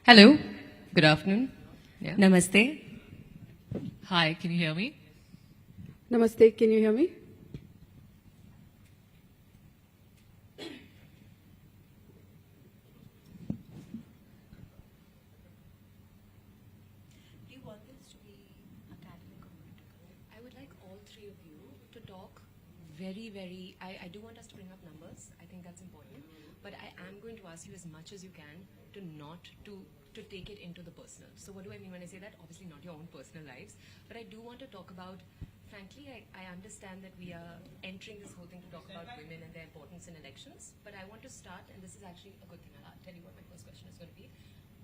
Hello. Good afternoon. Yeah. Namaste. Hi, can you hear me? Namaste, can you hear me? Do you want this to be academic or political? I would like all three of you to talk very, I do want us to bring up numbers. I think that's important. But I am going to ask you as much as you can to not to take it into the personal. So what do I mean when I say that? Obviously not your own personal lives. But I do want to talk about, frankly, I understand that we are entering this whole thing to talk about women and their importance in elections. But I want to start, and this is actually a good thing. I'll tell you what my first question is going to be.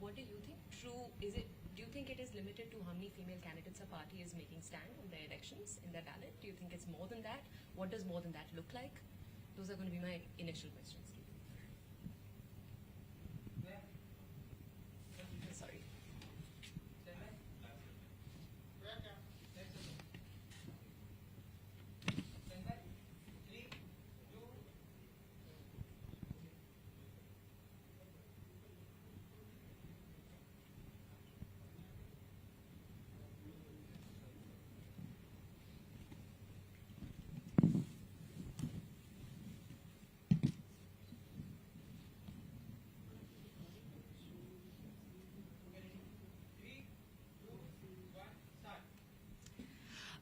What do you think do you think it is limited to how many female candidates a party is making stand in their elections, in their ballot? Do you think it's more than that? What does more than that look like? Those are going to be my initial questions. Sorry.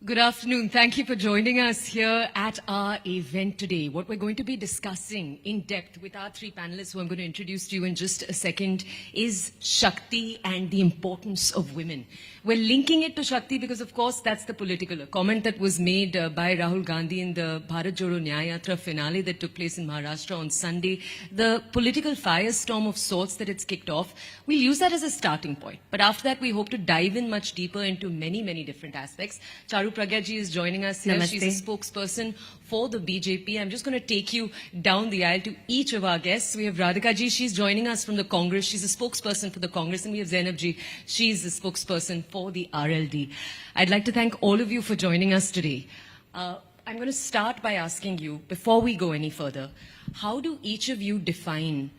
Good afternoon. Thank you for joining us here at our event today. What we're going to be discussing in depth with our three panelists, who I'm going to introduce to you in just a second, is Shakti and the importance of women. We're linking it to Shakti because, of course, that's the political. A comment that was made by Rahul Gandhi in the Bharat Jodo Nyaya Yatra finale that took place in Maharashtra on Sunday. The political firestorm of sorts that it's kicked off, we'll use that as a starting point. But after that, we hope to dive in much deeper into many different aspects. Charu Pragya ji is joining us here. Namaste. She's a spokesperson for the BJP. I'm just going to take you down the aisle to each of our guests. We have Radhika ji. She's joining us from the Congress. She's a spokesperson for the Congress. And we have Zainab ji. She's a spokesperson for the RLD. I'd like to thank all of you for joining us today. I'm going to start by asking you, before we go any further, how do each of you define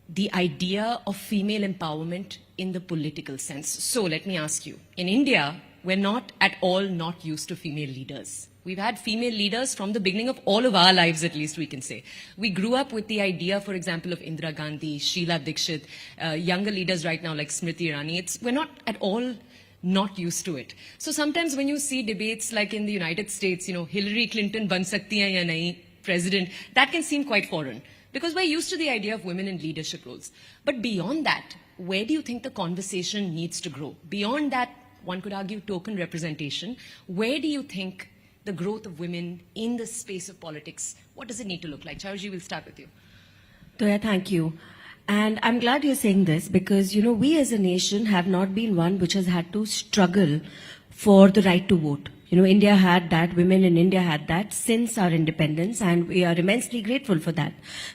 the idea of female empowerment in the political sense? So let me ask you. In India, we're not at all not used to female leaders. We've had female leaders from the beginning of all of our lives, at least we can say. We grew up with the idea, for example, of Indira Gandhi, Sheila Dikshit, younger leaders right now like Smriti Irani. We're not at all not used to it. So sometimes when you see debates like in the United States, Hillary Clinton ban sakti hai ya nahi, president, that can seem quite foreign because we're used to the idea of women in leadership roles. But beyond that, where do you think the conversation needs to grow? Beyond that, one could argue token representation. Where do you think the growth of women in the space of politics, what does it need to look like? Charuji, we'll start with you. Toya, thank you. And I'm glad you're saying this because, we as a nation have not been one which has had to struggle for the right to vote. India had that, women in India had that since our independence, and we are immensely grateful for that.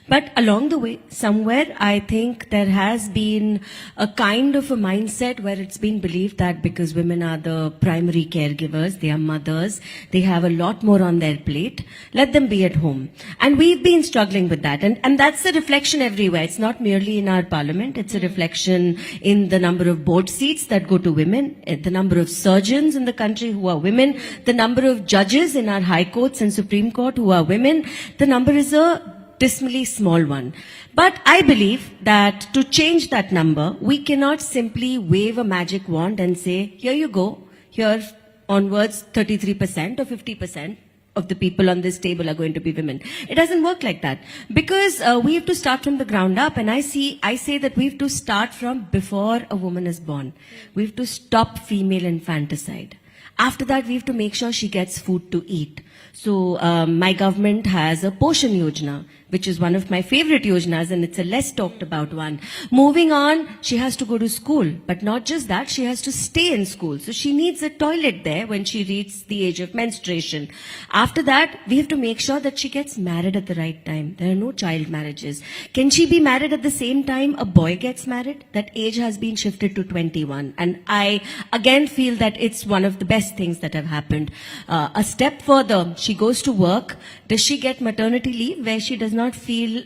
But along the way, somewhere, I think there has been a kind of a mindset where it's been believed that because women are the primary caregivers, they are mothers, they have a lot more on their plate, let them be at home. And we've been struggling with that. And that's a reflection everywhere. It's not merely in our parliament, it's a reflection in the number of board seats that go to women, the number of surgeons in the country who are women, the number of judges in our high courts and Supreme Court who are women. The number is a dismally small one. But I believe that to change that number, we cannot simply wave a magic wand and say, here you go, here onwards 33% or 50% of the people on this table are going to be women. It doesn't work like that because we have to start from the ground up, and I say that we have to start from before a woman is born. We have to stop female infanticide. After that, we have to make sure she gets food to eat. So my government has a Poshan Yojana, which is one of my favorite yojanas, and it's a less talked about one. Moving on, she has to go to school, but not just that, she has to stay in school. So she needs a toilet there when she reaches the age of menstruation. After that, we have to make sure that she gets married at the right time. There are no child marriages. Can she be married at the same time a boy gets married? That age has been shifted to 21. And I again feel that it's one of the best things that have happened. A step further, she goes to work. Does she get maternity leave where she does not feel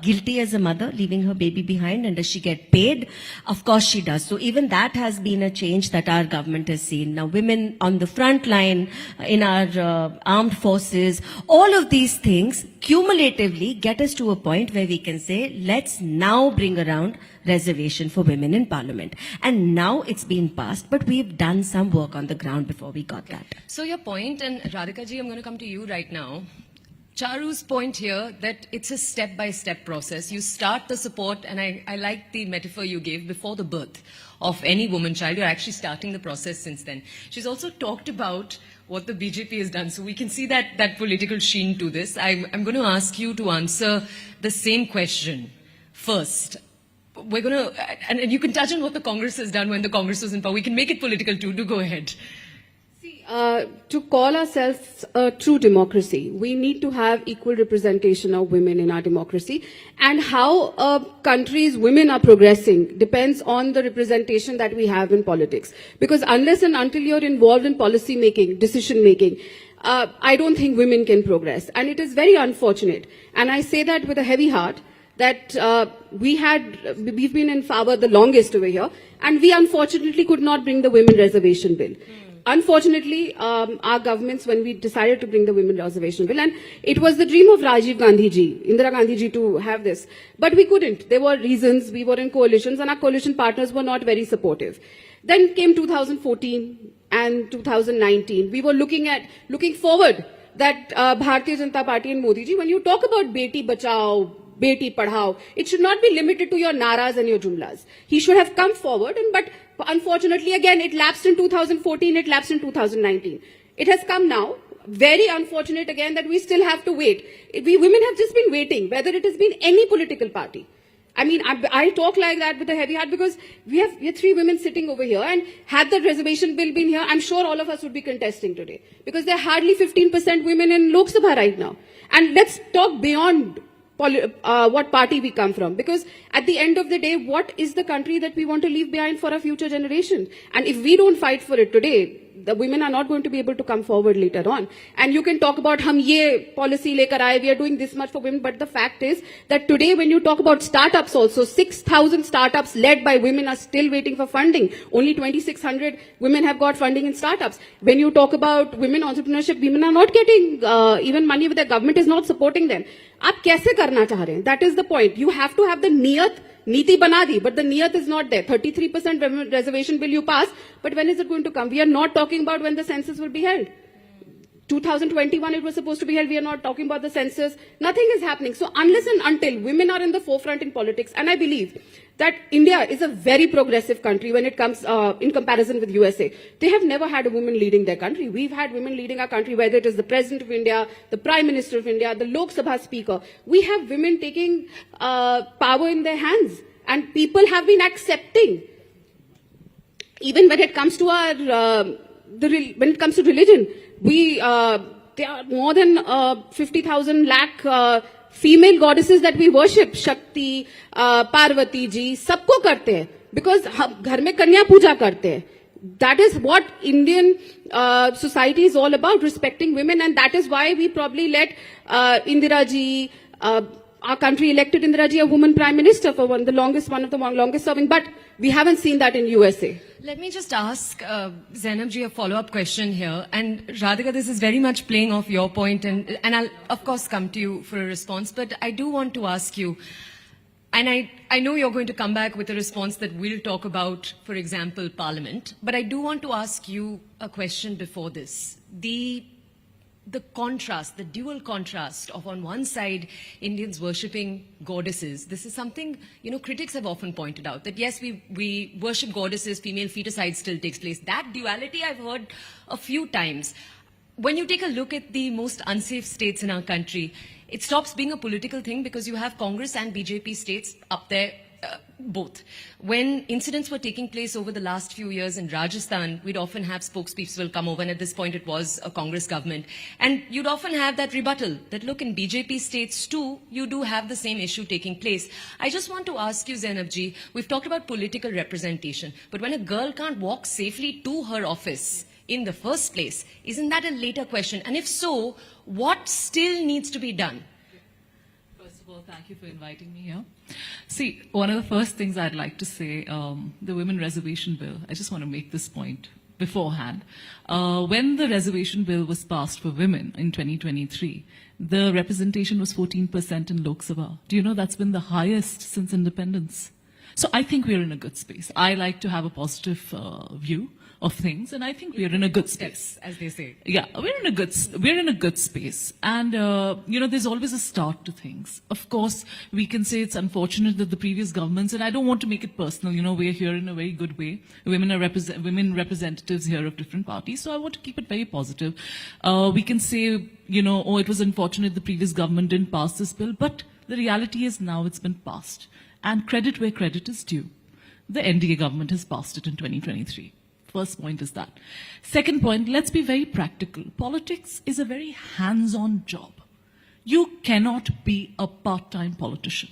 guilty as a mother leaving her baby behind, and does she get paid? Of course she does. So even that has been a change that our government has seen. Now women on the front line in our armed forces, all of these things cumulatively get us to a point where we can say, let's now bring around reservation for women in parliament. And now it's been passed, but we've done some work on the ground before we got that. So your point, and Radhika ji, I'm going to come to you right now. Charu's point here that it's a step-by-step process. You start the support, and I like the metaphor you gave, before the birth of any woman child. You're actually starting the process since then. She's also talked about what the BJP has done. So we can see that political sheen to this. I'm going to ask you to answer the same question first. We're going to, and you can touch on what the Congress has done when the Congress was in power. We can make it political too. Do go ahead. See, to call ourselves a true democracy, we need to have equal representation of women in our democracy. And how a country's women are progressing depends on the representation that we have in politics. Because unless and until you're involved in policy making, decision making, I don't think women can progress. And it is very unfortunate. And I say that with a heavy heart, that we've been in power the longest over here, and we unfortunately could not bring the women reservation bill. Unfortunately, our governments, when we decided to bring the women reservation bill, and it was the dream of Rajiv Gandhi ji, Indira Gandhi ji, to have this, but we couldn't. There were reasons. We were in coalitions, and our coalition partners were not very supportive. Then came 2014 and 2019. We were looking forward that Bharatiya Janata Party and Modi ji, when you talk about Beti Bachao, Beti Padhao, it should not be limited to your naras and your jumlas. He should have come forward, but unfortunately, again, it lapsed in 2014, it lapsed in 2019. It has come now. Very unfortunate again that we still have to wait. We women have just been waiting, whether it has been any political party. I mean, I talk like that with a heavy heart because we have three women sitting over here, and had the reservation bill been here, I'm sure all of us would be contesting today, because there are hardly 15% women in Lok Sabha right now. And let's talk beyond what party we come from, because at the end of the day, what is the country that we want to leave behind for our future generation? And if we don't fight for it today, the women are not going to be able to come forward later on. And you can talk about hum ye policy lekar aaye, we are doing this much for women, but the fact is that today when you talk about startups also, 6,000 startups led by women are still waiting for funding. Only 2,600 women have got funding in startups. When you talk about women entrepreneurship, women are not getting even money, with the government is not supporting them. आप कैसे करना चाह रहे हैं? That is the point. You have to have the niyat. Niti bana di, but the niyat is not there. 33% reservation bill you pass, but when is it going to come? We are not talking about when the census will be held. 2021 it was supposed to be held. We are not talking about the census. Nothing is happening. So unless and until women are in the forefront in politics, and I believe that India is a very progressive country when it comes in comparison with USA. They have never had a woman leading their country. We've had women leading our country, whether it is the President of India, the Prime Minister of India, the Lok Sabha Speaker. We have women taking power in their hands, and people have been accepting. Even when it comes to our when it comes to religion, there are more than 50,000 lakh female goddesses that we worship. Shakti, Parvati ji, सबको करते हैं, because हम घर में कन्या पूजा करते हैं. That is what Indian society is all about, respecting women, and that is why we probably let Indira ji, our country elected Indira ji, a woman prime minister for one of the longest serving, but we haven't seen that in USA. Let me just ask Zainab ji a follow-up question here. And Radhika, this is very much playing off your point, and I'll of course come to you for a response, but I do want to ask you, and I know you're going to come back with a response that we'll talk about, for example, Parliament, but I do want to ask you a question before this. The contrast, the dual contrast of, on one side, Indians worshipping goddesses. This is something, critics have often pointed out, that yes, we worship goddesses, female feticide still takes place. That duality I've heard a few times. When you take a look at the most unsafe states in our country, it stops being a political thing because you have Congress and BJP states up there, both. When incidents were taking place over the last few years in Rajasthan, we'd often have spokespeople come over, and at this point it was a Congress government. And you'd often have that rebuttal that, look, in BJP states too, you do have the same issue taking place. I just want to ask you, Zainab ji, we've talked about political representation, but when a girl can't walk safely to her office in the first place, isn't that a later question? And if so, what still needs to be done? First all, thank you for inviting me here. See, one of the first things I'd like to say, the Women Reservation Bill, I just want to make this point beforehand. When the Reservation Bill was passed for women in 2023, the representation was 14% in Lok Sabha. Do you know that's been the highest since independence? So I think we're in a good space. I like to have a positive view of things, and I think we're in a good space, as they say. Yeah, we're in a good space, and there's always a start to things. Of course, we can say it's unfortunate that the previous governments, and I don't want to make it personal. We're here in a very good way. Women representatives here of different parties, so I want to keep it very positive. We can say, oh, it was unfortunate the previous government didn't pass this bill, but the reality is now it's been passed, and credit where credit is due. The NDA government has passed it in 2023. First point is that. Second point, let's be very practical. Politics is a very hands-on job. You cannot be a part-time politician.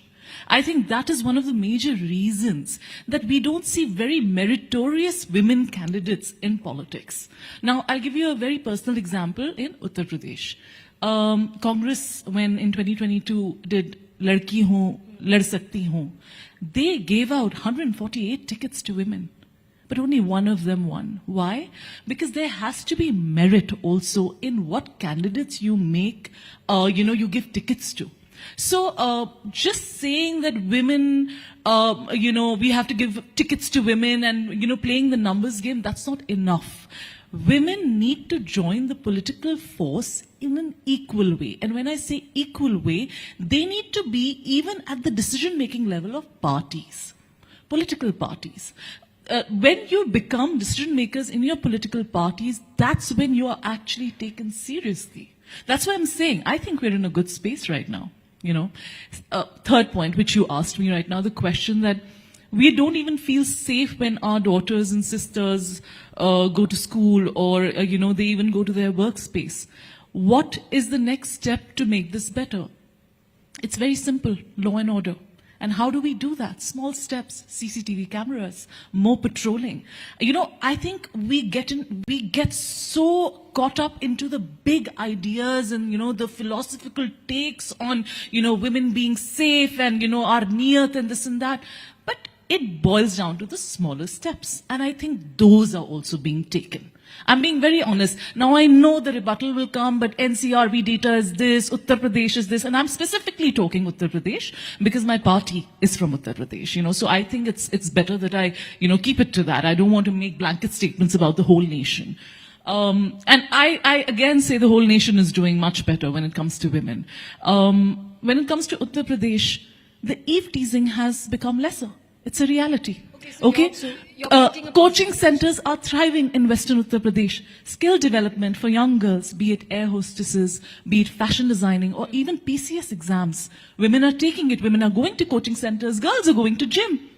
I think that is one of the major reasons that we don't see very meritorious women candidates in politics. Now, I'll give you a very personal example in Uttar Pradesh. Congress, when in 2022 did Ladki Ho, Lad Sakti Ho, they gave out 148 tickets to women. But only one of them won. Why? Because there has to be merit also in what candidates you make, you give tickets to. So just saying that women, we have to give tickets to women and, playing the numbers game, that's not enough. Women need to join the political force in an equal way. And when I say equal way, they need to be even at the decision-making level of parties, political parties. When you become decision makers in your political parties, that's when you are actually taken seriously. That's why I'm saying, I think we're in a good space right now. Third point, which you asked me right now, the question that we don't even feel safe when our daughters and sisters go to school or, they even go to their workspace. What is the next step to make this better? It's very simple, law and order. And how do we do that? Small steps, CCTV cameras, more patrolling. I think we get so caught up into the big ideas and, the philosophical takes on, women being safe and, our niyat and this and that. But it boils down to the smaller steps. And I think those are also being taken. I'm being very honest. Now I know the rebuttal will come, but NCRB data is this, Uttar Pradesh is this, and I'm specifically talking Uttar Pradesh because my party is from Uttar Pradesh, so I think it's better that I, keep it to that. I don't want to make blanket statements about the whole nation. And I again say the whole nation is doing much better when it comes to women. When it comes to Uttar Pradesh, the eve teasing has become lesser. It's a reality. Okay? Coaching centers are thriving in Western Uttar Pradesh. Skill development for young girls, be it air hostesses, be it fashion designing, or even PCS exams. Women are taking it. Women are going to coaching centers. Girls are going to gym.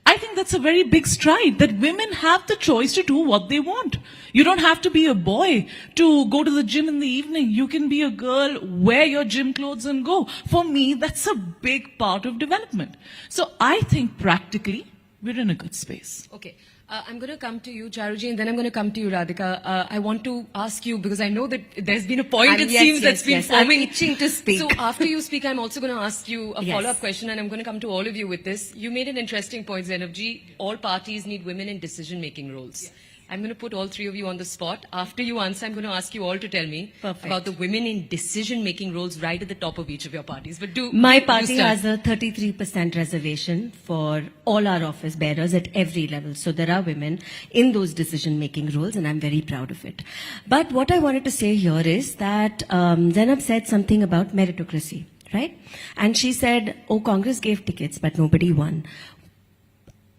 I think that's a very big stride, that women have the choice to do what they want. You don't have to be a boy to go to the gym in the evening. You can be a girl, wear your gym clothes and go. For me, that's a big part of development. So I think practically, we're in a good space. Okay. I'm going to come to you, Charuji, and then I'm going to come to you, Radhika. I want to ask you, because I know that there's been a point, that's been forming. I'm itching to speak. So after you speak, I'm also going to ask you a Yes. follow-up question, and I'm going to come to all of you with this. You made an interesting point, Zainab ji. All parties need women in decision-making roles. Yes. I'm going to put all three of you on the spot. After you answer, I'm going to ask you all to tell me about the women in decision-making roles right at the top of each of your parties. But My party has a 33% reservation for all our office bearers at every level. So there are women in those decision-making roles, and I'm very proud of it. But what I wanted to say here is that Zainab said something about meritocracy, right? And she said, oh, Congress gave tickets, but nobody won.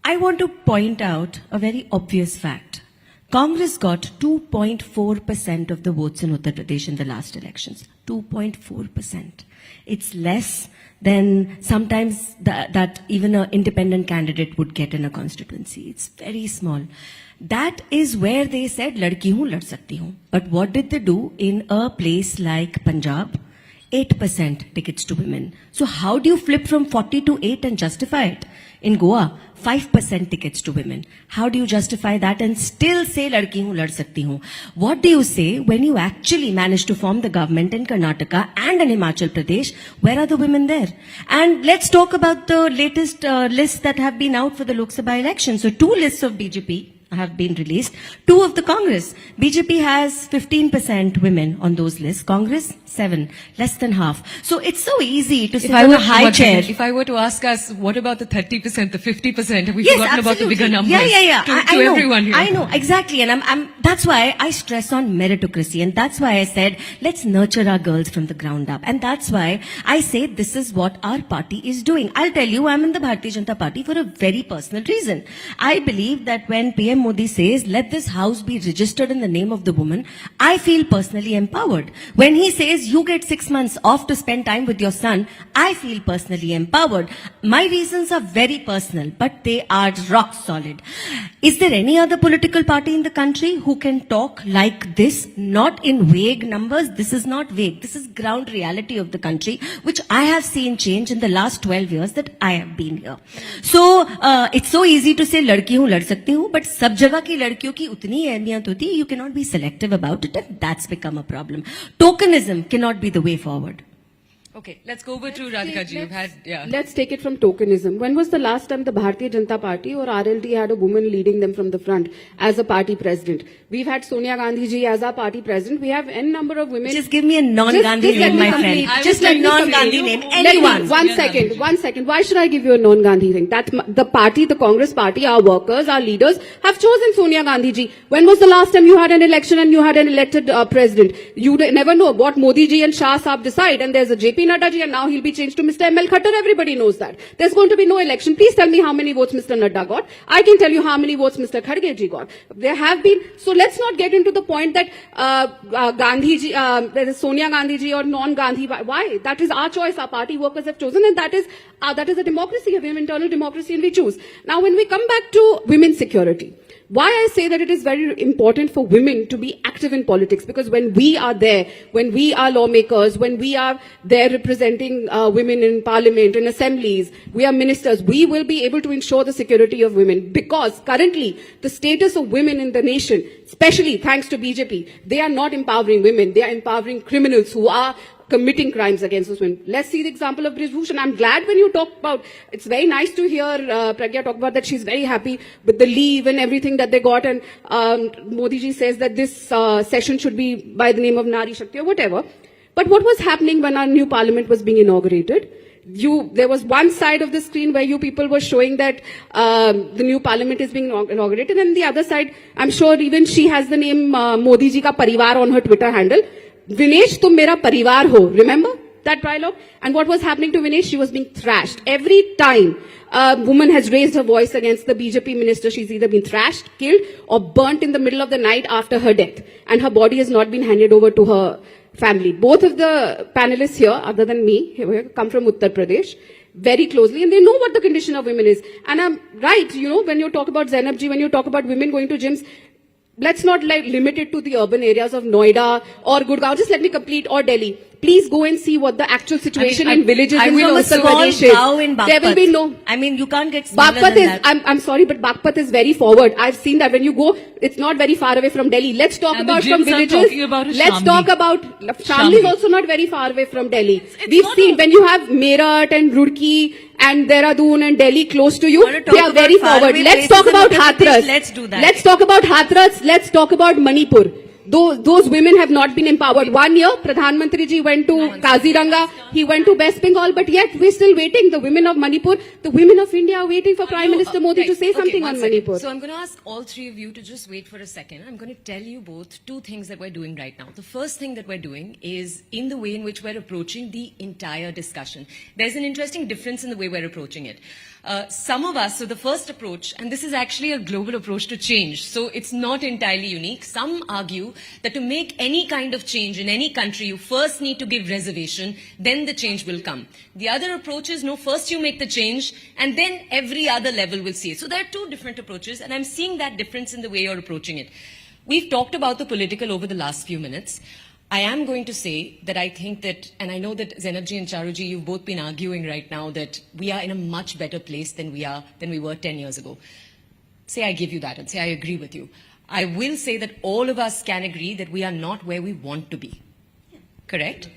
I want to point out a very obvious fact. Congress got 2.4% of the votes in Uttar Pradesh in the last elections. 2.4%. It's less than sometimes that even an independent candidate would get in a constituency. It's very small. That is where they said, ladki hoon, lad sakti hoon. But what did they do in a place like Punjab, 8% tickets to women. So how do you flip from 40 to 8 and justify it? In Goa, 5% tickets to women. How do you justify that and still say ladki hu, lad sakti hu? What do you say when you actually manage to form the government in Karnataka and in Himachal Pradesh? Where are the women there? And let's talk about the latest lists that have been out for the Lok Sabha election. So 2 lists of BJP have been released, 2 of the Congress. BJP has 15% women on those lists. Congress, 7, less than half. So it's so easy to sit on a high chair. If I were to ask us, what about the 30%, the 50%? Have we Yes, forgotten about the absolutely. bigger numbers? Yeah. To I know, everyone here. I know, exactly. And that's why I stress on meritocracy. And that's why I said, let's nurture our girls from the ground up. And that's why I say this is what our party is doing. I'll tell you, I'm in the Bharatiya Janata Party for a very personal reason. I believe that when PM Modi says, let this house be registered in the name of the woman, I feel personally empowered. When he says, you get 6 months off to spend time with your son, I feel personally empowered. My reasons are very personal, but they are rock solid. Is there any other political party in the country who can talk like this? Not in vague numbers. This is not vague. This is ground reality of the country, which I have seen change in the last 12 years that I have been here. So, it's so easy to say, ladki hu, lad sakti hu, but sab jagah की लड़कियों की उतनी अहमियत होती है, you cannot be selective about it, and that's become a problem. Tokenism cannot be the way forward. Okay, let's go over to Radhika ji. You've had, Let's take it from tokenism. When was the last time the Bharatiya Janata Party or RLD had a woman leading them from the front as a party president? We've had Sonia Gandhi ji as our party president. We have n number of women. Just give me a non-Gandhi Just let name, me my complete. friend. I Just will a let me non-Gandhi complete. name. Let me- Anyone. One second. Why should I give you a non-Gandhi thing? That the party, the Congress party, our workers, our leaders have chosen Sonia Gandhi ji. When was the last time you had an election and you had an elected president? You never know what Modi ji and Shah Saab decide. And there's a JP Nadda ji, and now he'll be changed to Mr. ML Khattar. Everybody knows that. There's going to be no election. Please tell me how many votes Mr. Nadda got. I can tell you how many votes Mr. Kharge ji got. There have been. So let's not get into the point that Gandhi ji, there is Sonia Gandhi ji or non-Gandhi. Why? That is our choice. Our party workers have chosen, and that is a democracy. We have internal democracy, and we choose. Now, when we come back to women's security, why I say that it is very important for women to be active in politics, because when we are there, when we are lawmakers, when we are there representing women in parliament, in assemblies, we are ministers, we will be able to ensure the security of women, because currently the status of women in the nation, especially thanks to BJP, they are not empowering women, they are empowering criminals who are committing crimes against those women. Let's see the example of Reservation. I'm glad when you talk about, it's very nice to hear Pragya talk about that she's very happy with the leave and everything that they got, and Modi ji says that this session should be by the name of Nari Shakti or whatever. But what was happening when our new parliament was being inaugurated? There was one side of the screen where you people were showing that the new parliament is being inaugurated, and the other side, I'm sure even she has the name Modi ji ka parivar on her Twitter handle. Vinesh, tum mera parivar ho. Remember that dialogue? And what was happening to Vinesh? She was being thrashed. Every time a woman has raised her voice against the BJP minister, she's either been thrashed, killed, or burnt in the middle of the night after her death. And her body has not been handed over to her family. Both of the panelists here, other than me, come from Uttar Pradesh very closely, and they know what the condition of women is. And I'm right, when you talk about Zainab ji, when you talk about women going to gyms, let's not limit it to the urban areas of Noida or Gurgaon. Just let me complete, or Delhi. Please go and see what the actual situation in villages in Uttar Pradesh is. There will be no. I mean, you can't get smaller Bagpat than is. that. I'm sorry, but Bagpat is very forward. I've seen that when you go, it's not very far away from Delhi. Let's talk And the about from gyms I'm villages. talking about is Let's Shamli. talk about Shamli is also not very far away from Delhi. We've not seen a- when you have Meerut and Roorkee and Dehradun and Delhi close to you, Want to talk they are about very forward. faraway Let's places talk in about Uttar Pradesh. Hathras. Let's do that. Let's talk about Hathras. Let's talk about Manipur. Those women have not been empowered. 1 year, Pradhan Mantri ji went to Kaziranga, he went to West Bengal, but yet we're still waiting. The women of Manipur, the women of India are waiting for Prime Minister Modi to say something on Manipur. So I'm going to ask all three of you to just wait for a second. I'm going to tell you both two things that we're doing right now. The first thing that we're doing is in the way in which we're approaching the entire discussion. There's an interesting difference in the way we're approaching it. Some of us, so the first approach, and this is actually a global approach to change, so it's not entirely unique. Some argue that to make any kind of change in any country, you first need to give reservation, then the change will come. The other approach is, no, first you make the change, and then every other level will see it. So there are two different approaches, and I'm seeing that difference in the way you're approaching it. We've talked about the political over the last few minutes. I am going to say that I think that, and I know that Zainabji and Charuji, you've both been arguing right now that we are in a much better place than we were 10 years ago. Say I give you that and say I agree with you. I will say that all of us can agree that we are not where we want to be. Correct?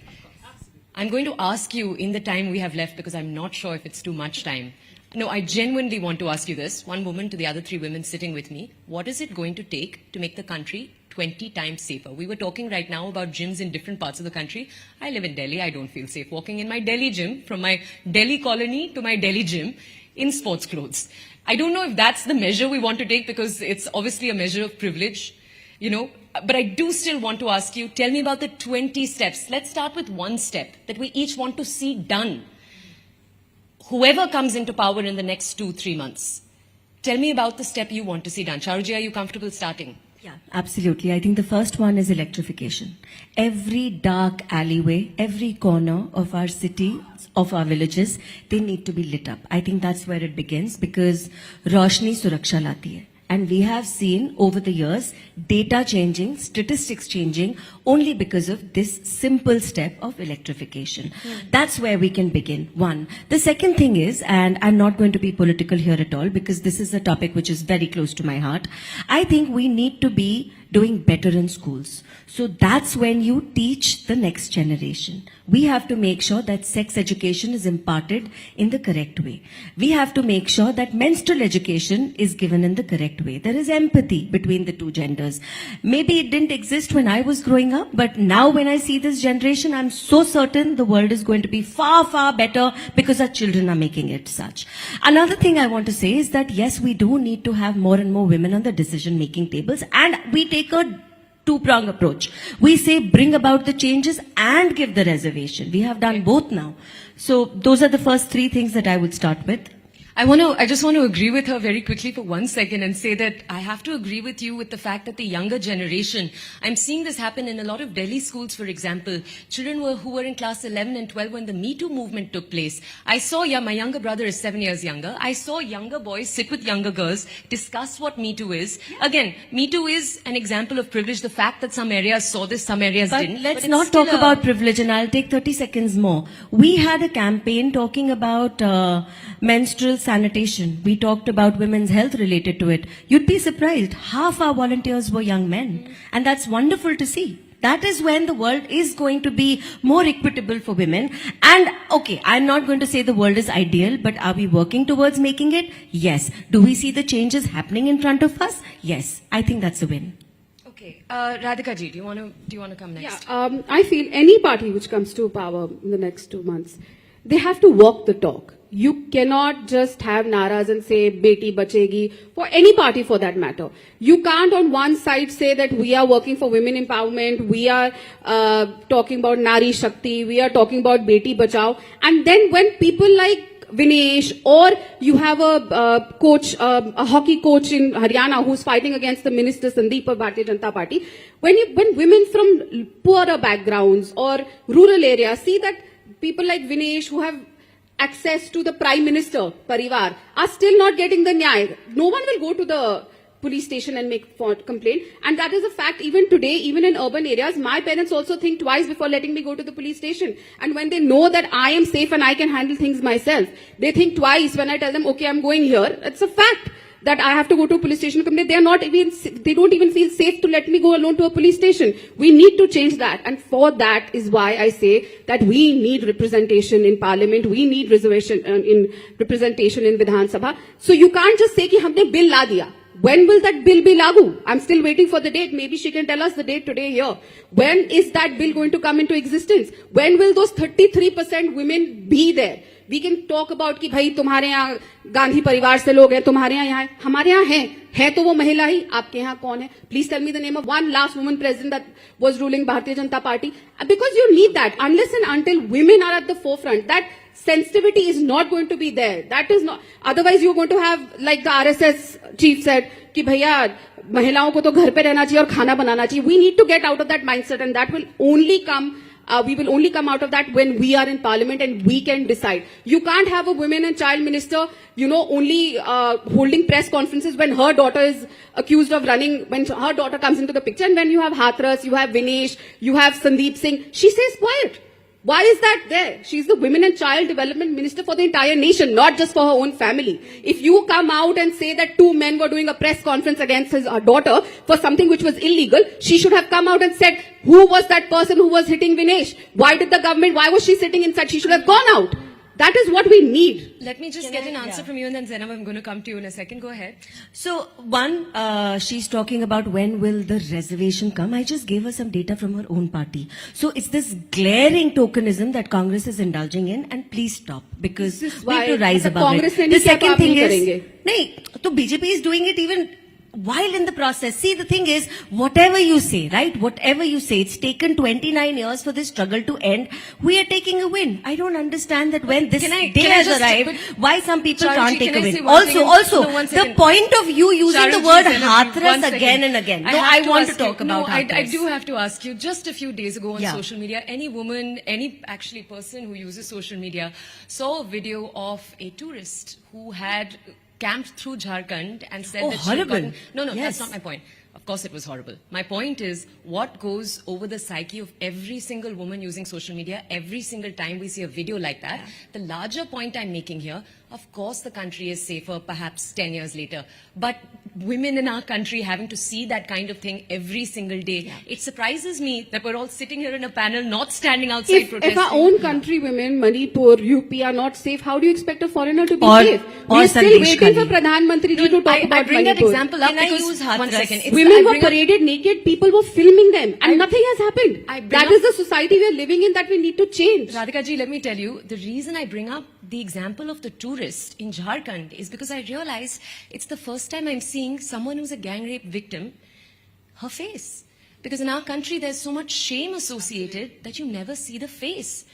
I'm going to ask you in the time we have left, because I'm not sure if it's too much time. No, I genuinely want to ask you this, one woman to the other three women sitting with me. What is it going to take to make the country 20 times safer? We were talking right now about gyms in different parts of the country. I live in Delhi. I don't feel safe walking in my Delhi gym, from my Delhi colony to my Delhi gym, in sports clothes. I don't know if that's the measure we want to take, because it's obviously a measure of privilege, you know. But I do still want to ask you, tell me about the 20 steps. Let's start with one step that we each want to see done. Whoever comes into power in the next 2-3 months, tell me about the step you want to see done. Charuji, are you comfortable starting? Yeah, absolutely. I think the first one is electrification. Every dark alleyway, every corner of our city, of our villages, they need to be lit up. I think that's where it begins, because Roshni Suraksha lati hai. And we have seen over the years data changing, statistics changing only because of this simple step of electrification. That's where we can begin. One. The second thing is, and I'm not going to be political here at all because this is a topic which is very close to my heart. I think we need to be doing better in schools. So that's when you teach the next generation. We have to make sure that sex education is imparted in the correct way. We have to make sure that menstrual education is given in the correct way. There is empathy between the two genders. Maybe it didn't exist when I was growing up, but now when I see this generation, I'm so certain the world is going to be far, far better because our children are making it such. Another thing I want to say is that yes, we do need to have more and more women on the decision-making tables, and we take a two-prong approach. We say bring about the changes and give the reservation. We have done both now. So those are the first three things that I would start with. I just want to agree with her very quickly for 1 second and say that I have to agree with you with the fact that the younger generation, I'm seeing this happen in a lot of Delhi schools, for example. Children who were in class 11 and 12 when the Me Too movement took place. I saw, my younger brother is 7 years younger. I saw younger boys sit with younger girls, discuss what Me Too is. Again, Me Too is an example of privilege. The fact that some areas saw this, some areas didn't. Let's not talk about privilege, and I'll take 30 seconds more. We had a campaign talking about menstrual sanitation. We talked about women's health related to it. You'd be surprised. Half our volunteers were young men. And that's wonderful to see. That is when the world is going to be more equitable for women. And okay, I'm not going to say the world is ideal, but are we working towards making it? Yes. Do we see the changes happening in front of us? Yes. I think that's a win. Okay. Radhika ji, do you want to come next? Yeah, I feel any party which comes to power in the next 2 months, they have to walk the talk. You cannot just have naras and say beti bachegi, for any party for that matter. You can't on one side say that we are working for women empowerment, we are talking about Nari Shakti, we are talking about beti bachao, and then when people like Vinesh, or you have a coach, a hockey coach in Haryana who's fighting against the minister Sandeep of Bharatiya Janata Party, when women from poorer backgrounds or rural areas see that people like Vinesh who have access to the Prime Minister, Parivar, are still not getting the nyay. No one will go to the police station and make complaint. And that is a fact even today, even in urban areas. My parents also think twice before letting me go to the police station. And when they know that I am safe and I can handle things myself, they think twice when I tell them, okay, I'm going here. It's a fact that I have to go to a police station. They don't even feel safe to let me go alone to a police station. We need to change that. And for that is why I say that we need representation in parliament. We need reservation in representation in Vidhan Sabha. So you can't just say ki humne bill la diya. When will that bill be lagu? I'm still waiting for the date. Maybe she can tell us the date today here. When is that bill going to come into existence? When will those 33% women be there? We can talk about कि भाई तुम्हारे यहाँ गांधी परिवार से लोग हैं, तुम्हारे यहाँ हैं, हमारे यहाँ हैं तो वो महिला ही, आपके यहाँ कौन है? Please tell me the name of one last woman president that was ruling Bharatiya Janata Party. Because you need that. Unless and until women are at the forefront, that sensitivity is not going to be there. That is not. Otherwise, you're going to have, like the RSS chief said, कि भैया महिलाओं को तो घर पे रहना चाहिए और खाना बनाना चाहिए. We need to get out of that mindset, and that will only come We will only come out of that when we are in parliament and we can decide. You can't have a women and child minister, only holding press conferences when her daughter is accused of running, when her daughter comes into the picture. And when you have Hathras, you have Vinesh, you have Sandeep Singh, she stays quiet. Why is that there? She's the Women and Child Development Minister for the entire nation, not just for her own family. If you come out and say that two men were doing a press conference against her daughter for something which was illegal, she should have come out and said, who was that person who was hitting Vinesh? Why was she sitting inside? She should have gone out. That is what we need. Let me just get an answer from you, and then Zainab, I'm going to come to you in a second. Go ahead. So, she's talking about when will the reservation come. I just gave her some data from her own party. So, it's this glaring tokenism that Congress is indulging in, and please stop, because we have to rise above it. The second thing is, so BJP is doing it even while in the process. See, the thing is, whatever you say, right? Whatever you say, it's taken 29 years for this struggle to end. We are taking a win. I don't understand that when this day has arrived, why some people can't take a win. Also, the point of you using the word Hathras again and again. No, I want to talk about Hathras. I do have to ask you, just a few days ago on social media, any woman, any actually person who uses social media saw a video of a tourist who had camped through Jharkhand and said that horrible. she had gotten... No, that's not my point. Of course it was horrible. My point is, what goes over the psyche of every single woman using social media every single time we see a video like that? Yeah. The larger point I'm making here, of course the country is safer perhaps 10 years later, but women in our country having to see that kind of thing every single day, it surprises me that we're all sitting here in a panel not standing outside protesting. If our own country women, Manipur, UP are not safe, how do you expect a foreigner to be safe? We're still waiting for Pradhan Mantri to talk about I bring Manipur. that example up because, one second, women were paraded naked, people were filming them, and nothing has happened. That is the society we are living in that we need to change. Radhika ji, let me tell you, the reason I bring up the example of the tourist in Jharkhand is because I realize it's the first time I'm seeing someone who's a gang rape victim, her face. Because in our country, there's so much shame associated that you never see the face.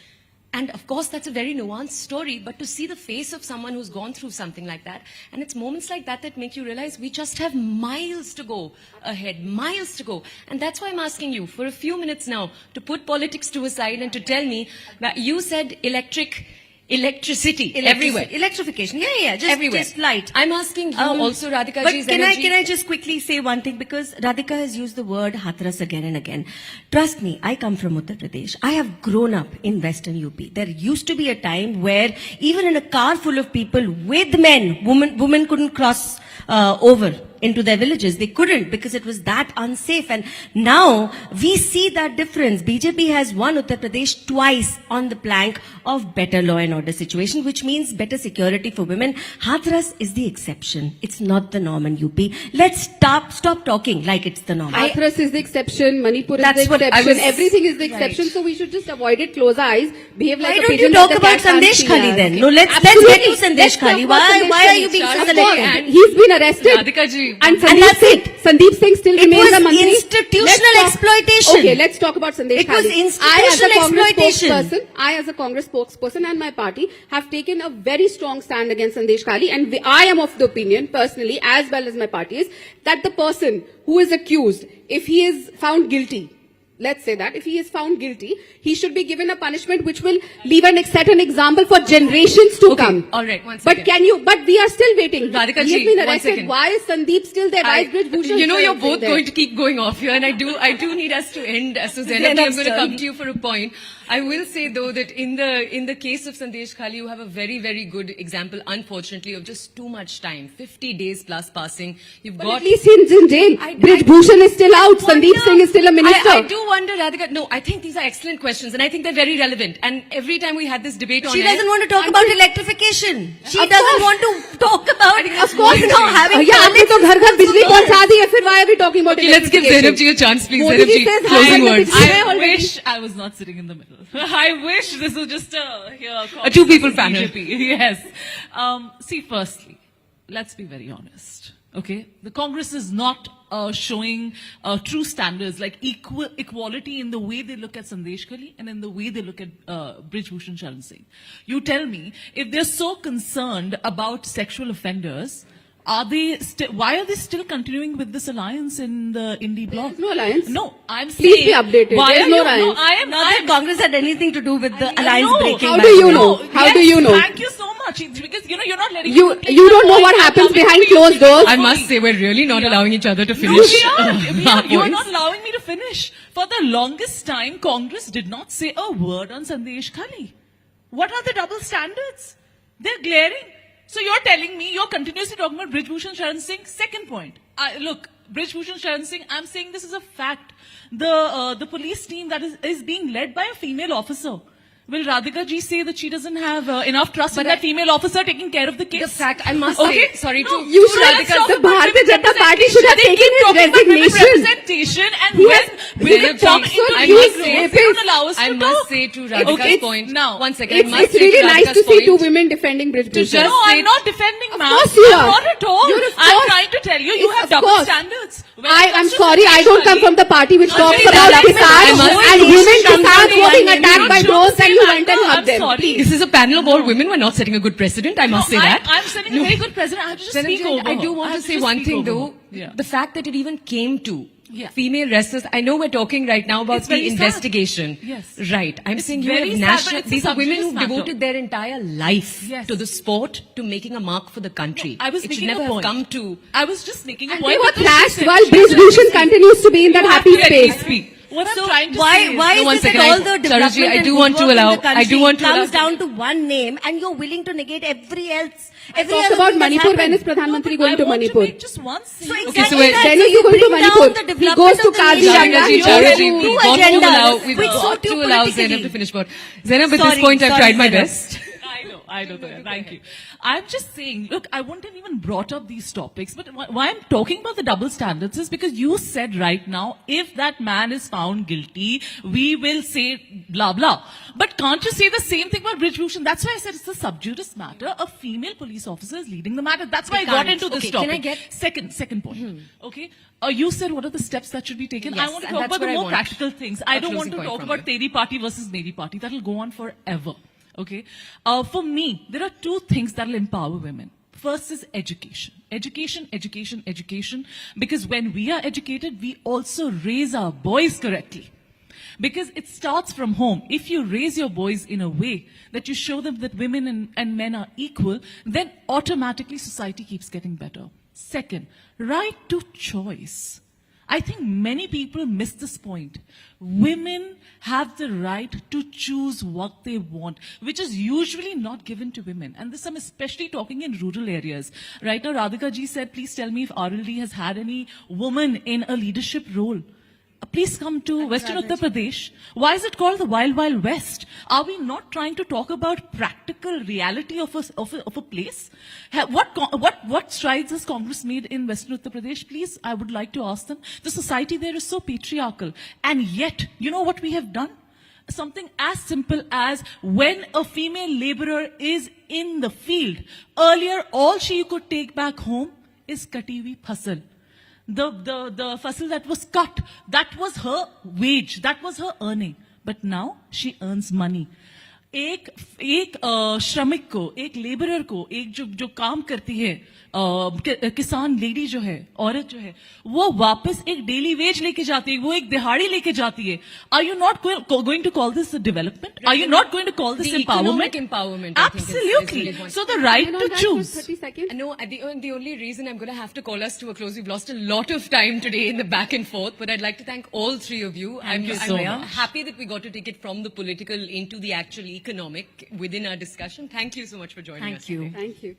And of course, that's a very nuanced story, but to see the face of someone who's gone through something like that, and it's moments like that that make you realize we just have miles to go ahead, miles to go. And that's why I'm asking you for a few minutes now to put politics to a side and to tell me that you said electricity everywhere. Electrification. Just light. I'm asking you also, Radhika but ji's can energy. I just quickly say one thing, because Radhika has used the word Hathras again and again. Trust me, I come from Uttar Pradesh. I have grown up in Western UP. There used to be a time where even in a car full of people with men, women couldn't cross over into their villages. They couldn't because it was that unsafe. And now we see that difference. BJP has won Uttar Pradesh twice on the plank of better law and order situation, which means better security for women. Hathras is the exception. It's not the norm in UP. Let's stop talking like it's the norm. Hathras is the exception. Manipur is the exception. Everything is the exception. Right. So we should just avoid it, close our eyes, behave like a pigeon. Why don't you talk about Sandesh Khali then? Okay. No, let's get to Sandesh Khali. Why are you being so selective? He's been arrested. Radhika ji. And Sandeep Singh still remains a mantri. It was institutional exploitation. Okay, let's talk about Sandesh Khali. It was institutional exploitation. I as a Congress spokesperson and my party have taken a very strong stand against Sandesh Khali, and I am of the opinion personally, as well as my party, is that the person who is accused, if he is found guilty, let's say that if he is found guilty, he should be given a punishment which will set an example for generations to come. All right, one second. But we are still waiting. Radhika he ji, has been one arrested. second. Why is Sandeep still there? Why is Brij Bhushan you're both there? going to keep going off here, and I do need us to end. So Zainab, I'm going to come to you for a point. I will say though that in the case of Sandesh Khali, you have a very, very good example, unfortunately, of just too much time. 50 days plus passing. You've got at least he's in jail. Brij Bhushan is still out. Sandeep Singh is still a minister. I do wonder, Radhika. No, I think these are excellent questions, and I think they're very relevant. And every time we had this debate on she doesn't want to talk about electrification. She doesn't want to talk about. Of course not. आपने तो घर घर बिजली पहुंचा दी है. फिर why are we talking about let's give Zainab ji a chance, please. Modi Zainab ji, says closing words. I wish I was not sitting in the middle. I wish this was just a two-people panel. Yes. See, firstly, let's be very honest. Okay, the Congress is not showing true standards like equality in the way they look at Sandesh Khali and in the way they look at Brij Bhushan Sharan Singh. You tell me, if they're so concerned about sexual offenders, Why are they still continuing with this alliance in the indie bloc? There's no alliance. No, I'm Please saying. be updated. Why There's are no you, alliance. No, I am. Not that Congress had anything to do with the alliance No. breaking. How by do the you way. know? How yes, do you know? Thank you so much. It's because you're not letting You me complete you my don't know point. what I'm happens coming behind to you. closed doors. I must say, we're really not allowing each other to No, finish. we are. our You are points. not allowing me to finish. For the longest time, Congress did not say a word on Sandesh Khali. What are the double standards? They're glaring. So you're telling me you're continuously talking about Brijbhushan Sharan Singh. Second point. Look, Brijbhushan Sharan Singh, I'm saying this is a fact. The police team that is being led by a female officer. Will Radhika ji say that she doesn't have enough trust in that female officer taking care of the case? The fact, I must Okay. say, sorry No, to... You so should- let's talk the about Bharatiya women Janata Party should have representation. They taken keep his talking about women resignation. representation, and He when has- women he come has into also legal used roles, they rapists. don't allow us I to must talk. say to Radhika's Okay, point, now, one second, I must It's say really to nice to Radhika's see two point, women defending Brijbhushan. just No, say- I'm not defending, ma'am. course you I'm are. not at all. You're of I'm course. trying to tell you, you It's have of double course. standards. When it I'm comes to sorry, I don't come Sandesh from the party which I'm talks very about sorry, Kisans I must- and women Come Kisans to getting one attacked by name. drones and you went and I'm hugged them. sorry. Please. This is a panel of all women. We're not setting a good precedent. I must say that. I'm setting a very good president. I have to just Zainab speak ji, over I her. do want have to say just one speak thing over though. her. Yeah. The fact that it even came to Yeah. female wrestlers. I know we're talking right now about It's the very sad. investigation. Yes. Right. I'm It's saying you very have sad, national. but it's a These are women sub who judice matter. devoted their entire life Yes. to the sport, to making a mark for the country. I was it should making never a have point. come to. I was just making a And point. they were because she thrashed said- while she said- Brijbhushan continues to be in that You have happy to let me space. speak. What I'm So trying to why say is- why No, is one it that second, all the Sarojji, development I and do good want to work in allow- the country I do want to comes allow- down to one name, and you're willing to negate every else? Every Talk other about thing that's Manipur. When happened? is Pradhan Mantri I going to want Manipur? make just one So single- exactly so wait- that. Then So is he you going to bring Manipur? down the He development goes to of the Kazira. nation Radhika Radhika ji, ji, down Chowdhury, to we've two got to agendas, allow, we've which got suit to you allow politically. Zainab to finish. But Zainab, at this Sorry, point, I've sorry, tried my Zainab. best. I know, thank you. I'm just saying, look, I wouldn't have even brought up these topics, but why I'm talking about the double standards is because you said right now, if that man is found guilty, we will say blah, blah. But can't you say the same thing about Brijbhushan? That's why I said it's a sub judice matter. A female police officer is leading the matter. That's why I got can't. into this Okay, topic. can I get- Second point. Okay. You said what are the steps that should be taken? I Yes, want to and talk that's about the what I more want. practical things. I A don't want closing to point talk from about you. Teri party versus Meri party. That'll go on forever. Okay. For me, there are two things that'll empower women. First is education. Education. Because when we are educated, we also raise our boys correctly. Because it starts from home. If you raise your boys in a way that you show them that women and men are equal, then automatically society keeps getting better. Second, right to choice. I think many people miss this point. Women have the right to choose what they want, which is usually not given to women. And this I'm especially talking in rural areas. Right now, Radhika ji said, please tell me if RLD has had any woman in a leadership role. Please come to Western Uttar Pradesh. Why is it called the Wild Wild West? Are we not trying to talk about practical reality of a place? What strides has Congress made in Western Uttar Pradesh? Please, I would like to ask them. The society there is so patriarchal. And yet, you know what we have done? Something as simple as when a female laborer is in the field, earlier all she could take back home is kati hui fasal. The fasal that was cut, that was her wage, that was her earning. But now she earns money. एक श्रमिक को, एक labourer को, एक जो काम करती है, किसान लेडी जो है, औरत जो है, वो वापस एक डेली वेज लेके जाती है, वो एक दिहाड़ी लेके जाती है. Are you not going to call this a development? Are you not going to call this The empowerment? economic empowerment, I think, is Absolutely. really one. So the right And on to that, choose. 30 seconds. No, the only reason I'm going to have to call us to a close, we've lost a lot of time today in the back and forth, but I'd like to thank all three of you. Thank you so I'm much. happy that we got to take it from the political into the actual economic within our discussion. Thank you so much for joining us. Thank you. today. Thank you.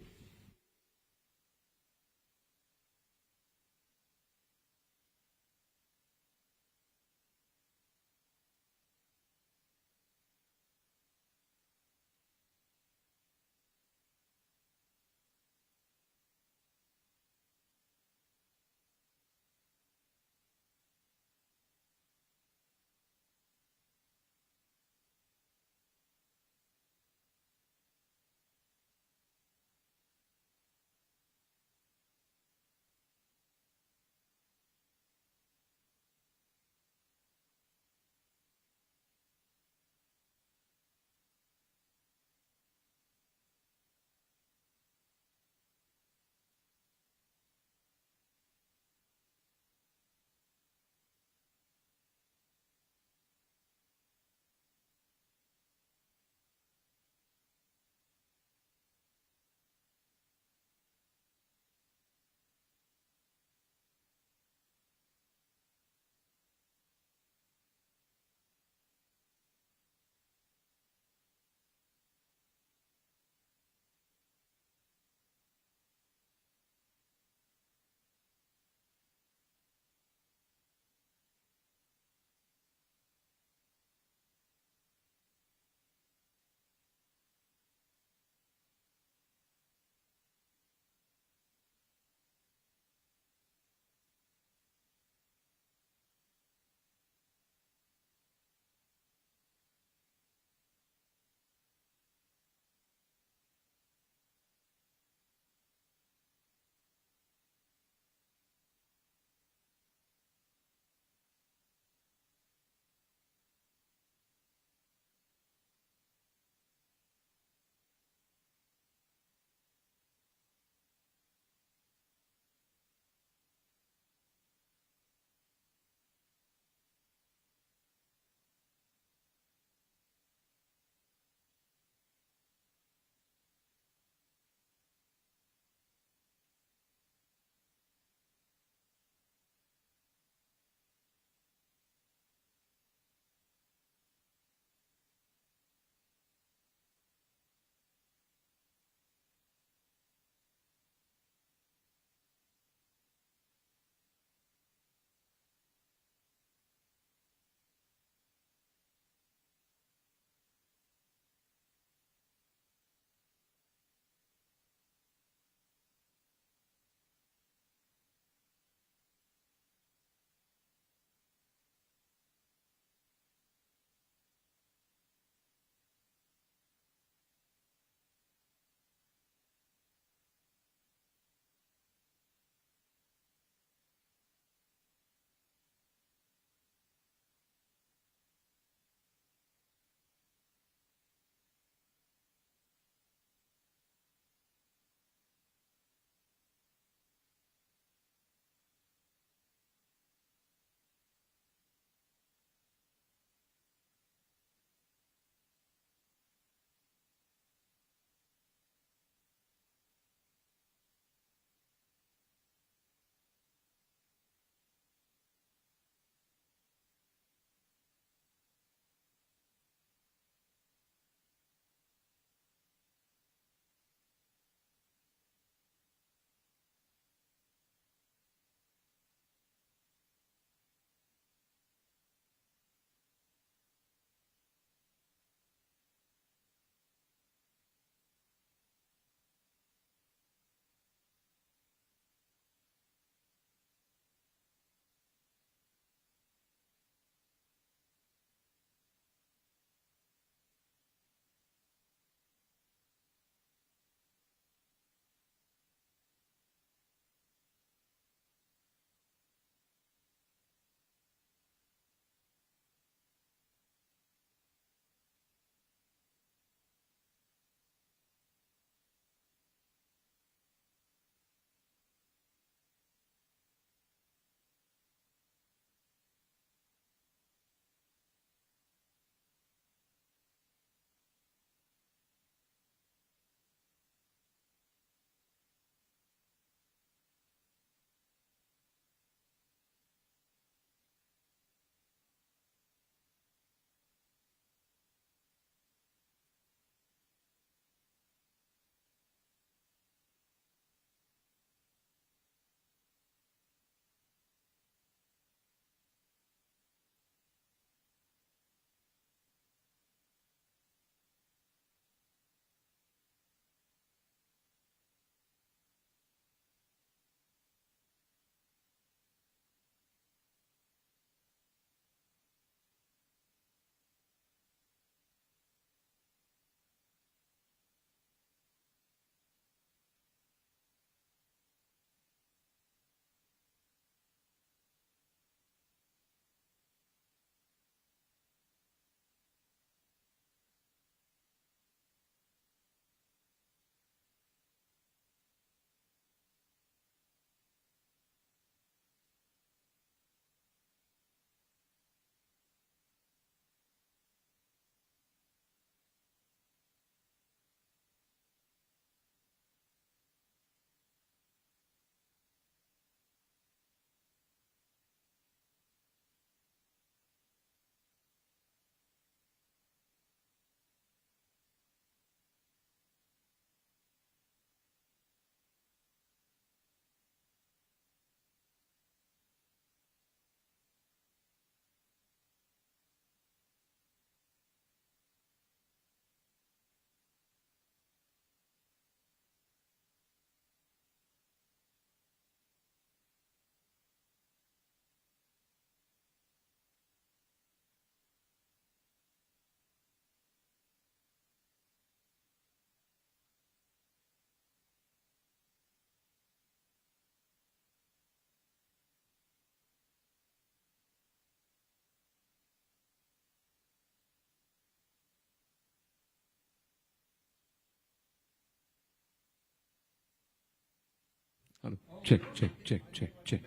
Hello. Check, check, check, check, check.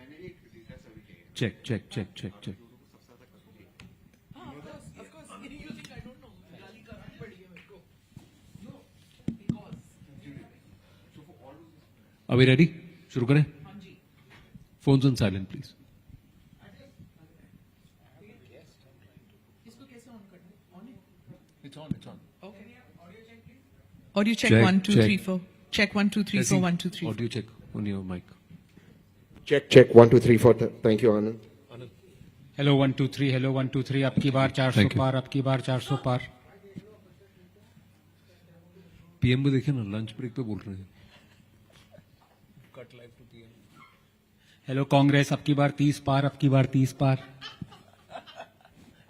Check, check, check, check, check. Are we ready? शुरू करें? Phones on silent, please. It's on, it's on. Audio check, Check, 1, 2, check. 3, 4. Check 1, 2, 3, 4, Jesse, 1, 2, 3. Audio check on your mic. Check, check, 1, 2, 3, 4. Thank you, Anand. Hello 1 2 3 hello 1 2 3 अब की बार 400 Thank you. पार अब की बार 400 पार PM को देखिए ना, lunch break पे बोल रहे हैं. हेलो कांग्रेस अब की बार 30 पार अब की बार 30 पार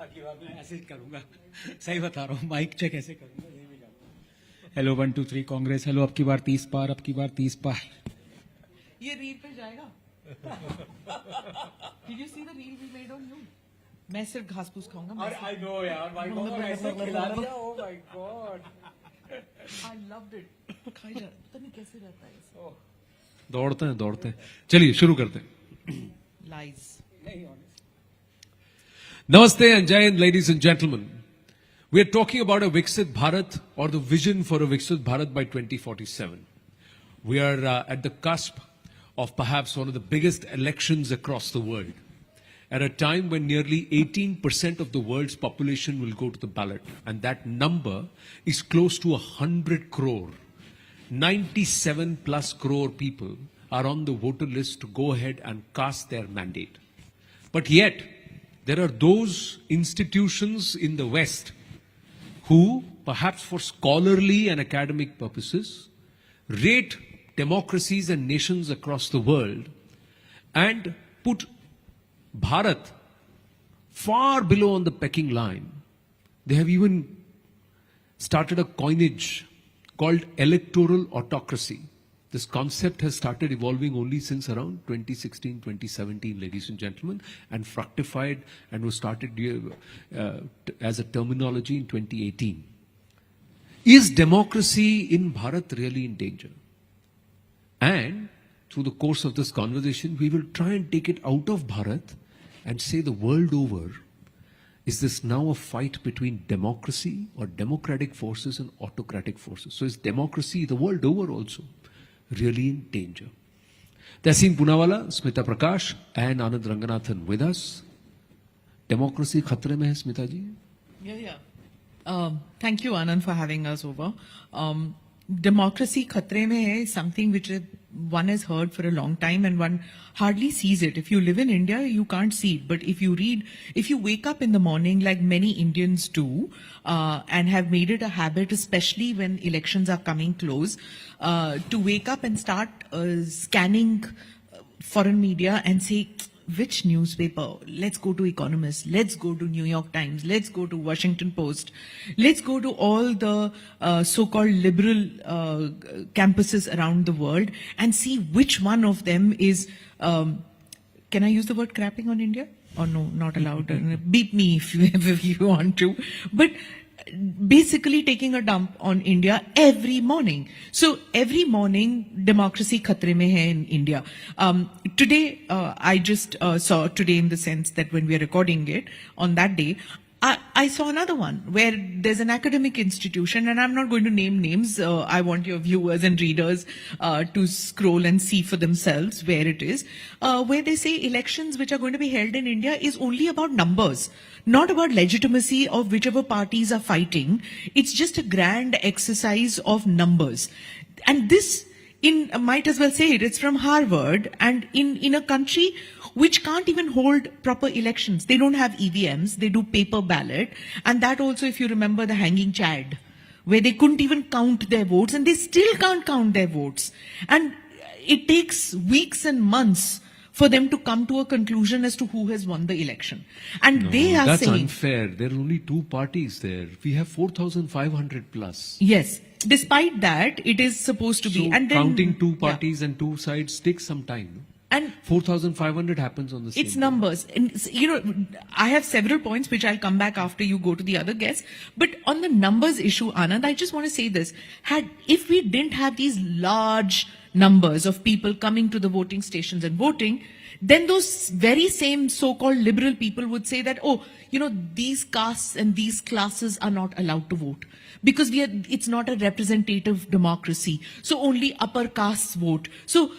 अब की बार मैं ऐसे ही करूंगा सही बता रहा हूँ माइक चेक ऐसे करूंगा यही भी जाऊंगा. हेलो 1 2 3 कांग्रेस हेलो अब की बार 30 पार अब की बार 30 पार. ये रील पे जाएगा. Did you see the reel we made on you? मैं सिर्फ घास फूस खाऊंगा. आई नो यार माय गॉड ऐसे खिला दिया oh my God. I loved it. खाई जा. पता नहीं कैसे रहता है इसे. दौड़ते हैं. चलिए शुरू करते हैं. Lies. Namaste and Jai Hind, ladies and gentlemen. We are talking about a Viksit Bharat or the vision for a Viksit Bharat by 2047. We are at the cusp of perhaps one of the biggest elections across the world. At a time when nearly 18% of the world's population will go to the ballot. And that number is close to 100 crore. 97 plus crore people are on the voter list to go ahead and cast their mandate. But yet, there are those institutions in the West who, perhaps for scholarly and academic purposes, rate democracies and nations across the world and put Bharat far below on the pecking line. They have even started a coinage called electoral autocracy. This concept has started evolving only since around 2016, 2017, ladies and gentlemen, and fructified and was started as a terminology in 2018. Is democracy in Bharat really in danger? And through the course of this conversation, we will try and take it out of Bharat and say the world over, is this now a fight between democracy or democratic forces and autocratic forces? So is democracy the world over also really in danger? Tehseen Poonawala, Smita Prakash and Anand Ranganathan with us. Democracy khatre mein hai, Smita ji? Yeah. Thank you, Anand, for having us over. Democracy khatre mein hai is something which one has heard for a long time and one hardly sees it. If you live in India, you can't see it. But if you wake up in the morning like many Indians do, and have made it a habit, especially when elections are coming close, to wake up and start scanning foreign media and say, which newspaper? Let's go to Economist. Let's go to New York Times. Let's go to Washington Post. Let's go to all the so-called liberal campuses around the world and see which one of them is, can I use the word crapping on India? Or no, not allowed. Beat me if you want to. But basically taking a dump on India every morning. So every morning, democracy khatre mein hai in India. Today, I just saw today in the sense that when we are recording it, on that day, I saw another one where there's an academic institution, and I'm not going to name names. I want your viewers and readers to scroll and see for themselves where it is, where they say elections which are going to be held in India is only about numbers, not about legitimacy of whichever parties are fighting. It's just a grand exercise of numbers. And this, might as well say it's from Harvard, and in a country which can't even hold proper elections. They don't have EVMs, they do paper ballot, and that also, if you remember the hanging Chad, where they couldn't even count their votes, and they still can't count their votes. And it takes weeks and months for them to come to a conclusion as to who has won the election. And they are that's saying... That's unfair. There are only two parties there. We have 4,500 plus. Yes. Despite that, it is supposed to be. So and then, counting two parties and two sides takes some time. And 4,500 happens on the same it's day. numbers. And, I have several points which I'll come back after you go to the other guests. But on the numbers issue, Anand, I just want to say this. If we didn't have these large numbers of people coming to the voting stations and voting, then those very same so-called liberal people would say that, oh, these castes and these classes are not allowed to vote because it's not a representative democracy. So only upper castes vote. So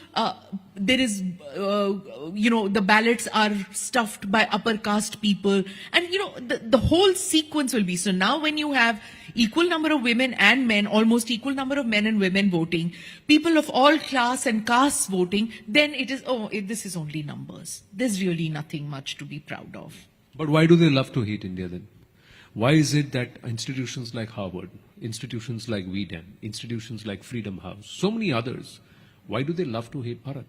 there is, the ballots are stuffed by upper caste people. And, the whole sequence will be. So now when you have equal number of women and men, almost equal number of men and women voting, people of all class and castes voting, then it is, this is only numbers. There's really nothing much to be proud of. But why do they love to hate India then? Why is it that institutions like Harvard, institutions like VDEM, institutions like Freedom House, so many others, why do they love to hate Bharat?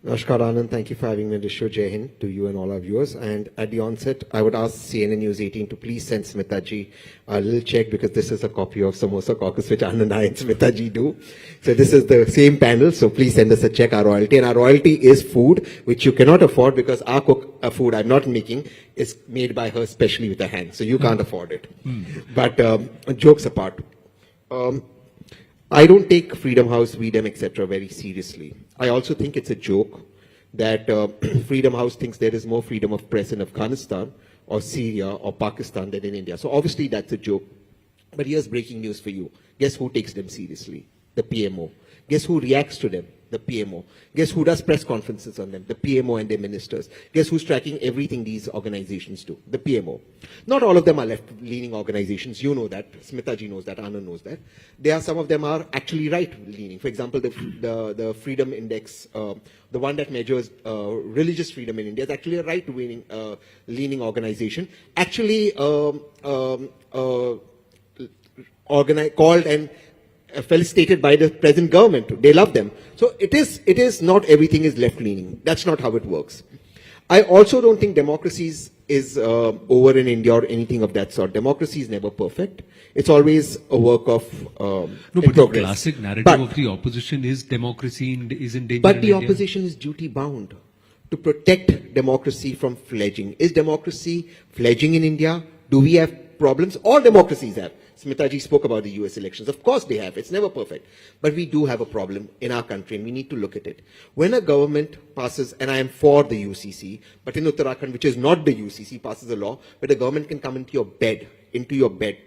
Namaskar Anand, thank you for having me on the show. Jai Hind to you and all our viewers. And at the onset, I would ask CNN News 18 to please send Smita ji a little check because this is a copy of Samosa Caucus which Anand and Smita ji do. So this is the same panel, so please send us a check, our royalty. And our royalty is food, which you cannot afford because our food I'm not making is made by her specially with her hands. So you can't afford it. But jokes apart. I don't take Freedom House, VDEM, etc. very seriously. I also think it's a joke that Freedom House thinks there is more freedom of press in Afghanistan or Syria or Pakistan than in India. So obviously that's a joke. But here's breaking news for you. Guess who takes them seriously? The PMO. Guess who reacts to them? The PMO. Guess who does press conferences on them? The PMO and their ministers. Guess who's tracking everything these organizations do? The PMO. Not all of them are left-leaning organizations. You know that. Smita ji knows that. Anand knows that. Some of them are actually right-leaning. For example, the Freedom Index, the one that measures religious freedom in India, is actually a right-leaning organization. Actually called and felicitated by the present government. They love them. So it is not everything is left-leaning. That's not how it works. I also don't think democracy is over in India or anything of that sort. Democracy is never perfect. It's always a work of No, but progress. the classic narrative of the opposition is democracy is in danger. But the in India. opposition is duty-bound to protect democracy from fledging. Is democracy fledging in India? Do we have problems? All democracies have. Smita ji spoke about the US elections. Of course they have. It's never perfect. But we do have a problem in our country and we need to look at it. When a government passes, and I am for the UCC, but in Uttarakhand, which is not the UCC, passes a law where the government can come into your bed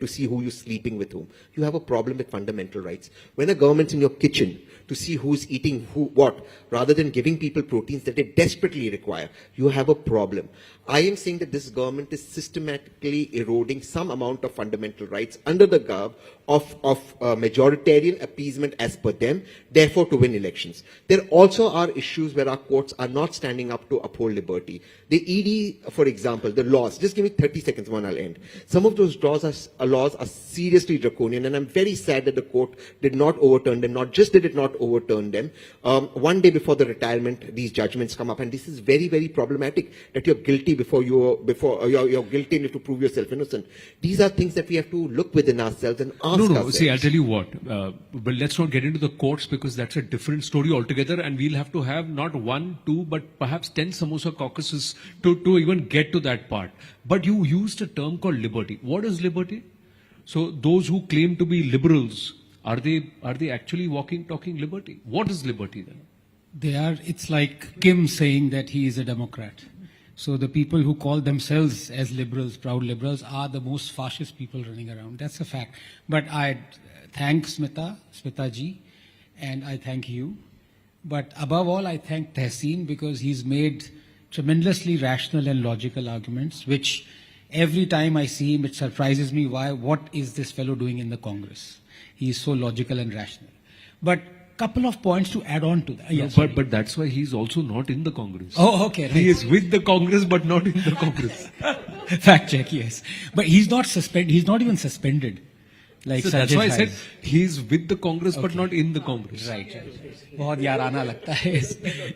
to see who you're sleeping with whom. You have a problem with fundamental rights. When a government's in your kitchen to see who's eating what, rather than giving people proteins that they desperately require, you have a problem. I am saying that this government is systematically eroding some amount of fundamental rights under the garb of majoritarian appeasement as per them, therefore to win elections. There also are issues where our courts are not standing up to uphold liberty. The ED, for example, the laws, just give me 30 seconds, one I'll end. Some of those laws are seriously draconian, and I'm very sad that the court did not overturn them. Not just did it not overturn them, one day before the retirement, these judgments come up, and this is very, very problematic, that you're guilty before you're guilty and you have to prove yourself innocent. These are things that we have to look within ourselves and ask ourselves. See, I'll tell you what, but let's not get into the courts because that's a different story altogether, and we'll have to have not 1, 2, but perhaps 10 Samosa caucuses to even get to that part. But you used a term called liberty. What is liberty? So those who claim to be liberals, are they actually talking liberty? What is liberty then? It's like Kim saying that he is a Democrat. So the people who call themselves as liberals, proud liberals, are the most fascist people running around. That's a fact. But I thank Smita ji, and I thank you. But above all, I thank Tehseen because he's made tremendously rational and logical arguments, which every time I see him, it surprises me. What is this fellow doing in the Congress? He is so logical and rational. But couple of points to add on to that. Yes, but that's why he's also not in the Congress. Oh, okay. Right. He is with the Congress, but not in the Congress. Fact check, yes. But he's not suspended. He's not even suspended. Like so that's why I said he's with the Congress, but not in the Congress. Right. बहुत याराना लगता है.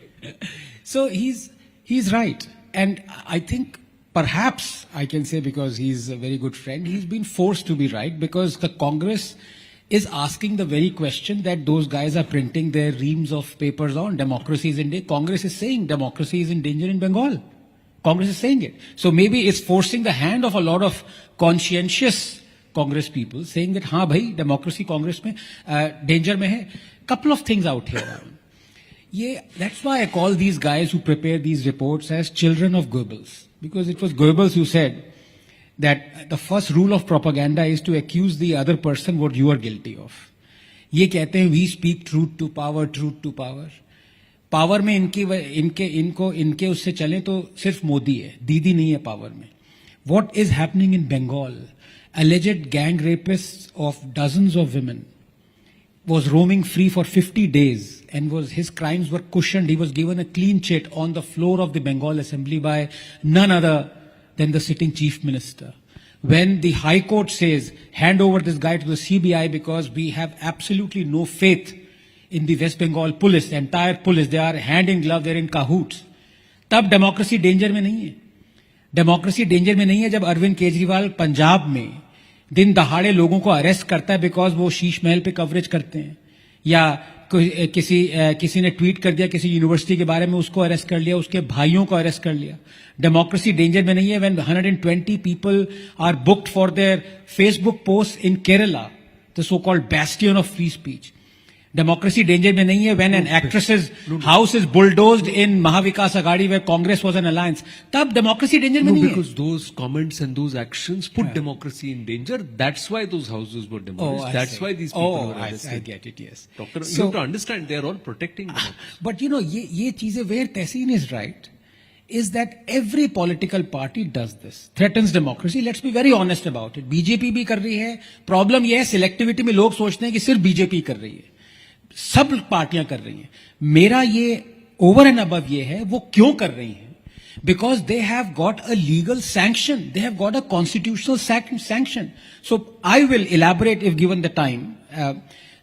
So he's right, and I think perhaps I can say because he's a very good friend, he's been forced to be right because the Congress is asking the very question that those guys are printing their reams of papers on. Democracy is in danger. Congress is saying democracy is in danger in Bengal. Congress is saying it. So maybe it's forcing the hand of a lot of conscientious Congress people saying that हाँ भाई democracy Congress में danger में है. Couple of things out here. Yeah, that's why I call these guys who prepare these reports as children of Goebbels, because it was Goebbels who said that the first rule of propaganda is to accuse the other person what you are guilty of. ये कहते हैं we speak truth to power, truth to power. Power में इनके उससे चलें तो सिर्फ मोदी है, दीदी नहीं है पावर में. What is happening in Bengal? Alleged gang rapists of dozens of women was roaming free for 50 days and his crimes were cushioned. He was given a clean chit on the floor of the Bengal Assembly by none other than the sitting chief minister. When the High Court says, hand over this guy to the CBI because we have absolutely no faith in the West Bengal police, the entire police, they are hand in glove, they are in cahoots. तब democracy danger में नहीं है. Democracy danger में नहीं है जब अरविंद केजरीवाल पंजाब में दिन दहाड़े लोगों को अरेस्ट करता है बिकॉज वो शीश महल पे कवरेज करते हैं, या किसी ने ट्वीट कर दिया किसी यूनिवर्सिटी के बारे में, उसको अरेस्ट कर लिया, उसके भाइयों को अरेस्ट कर लिया. डेमोक्रेसी डेंजर में नहीं है when 120 people are booked for their Facebook post in Kerala, the so called bastion of free speech. Democracy danger में नहीं है when an actress's house is bulldozed in Mahavikas Aghadi where Congress was an alliance. तब democracy danger में नहीं है. Because those comments and those actions put democracy in danger. That's why those houses were demolished. That's why these people were arrested. I get it, yes. Doctor, you have to understand they are all protecting democracy. But you know, ये चीजें where Tehseen is right is that every political party does this. Threatens democracy. Let's be very honest about it. BJP भी कर रही है. Problem ये है selectivity में लोग सोचते हैं कि सिर्फ BJP कर रही है. सब पार्टियां कर रही हैं. मेरा ये ओवर एंड अबव ये है वो क्यों कर रही हैं? Because they have got a legal sanction, they have got a constitutional sanction. So I will elaborate if given the time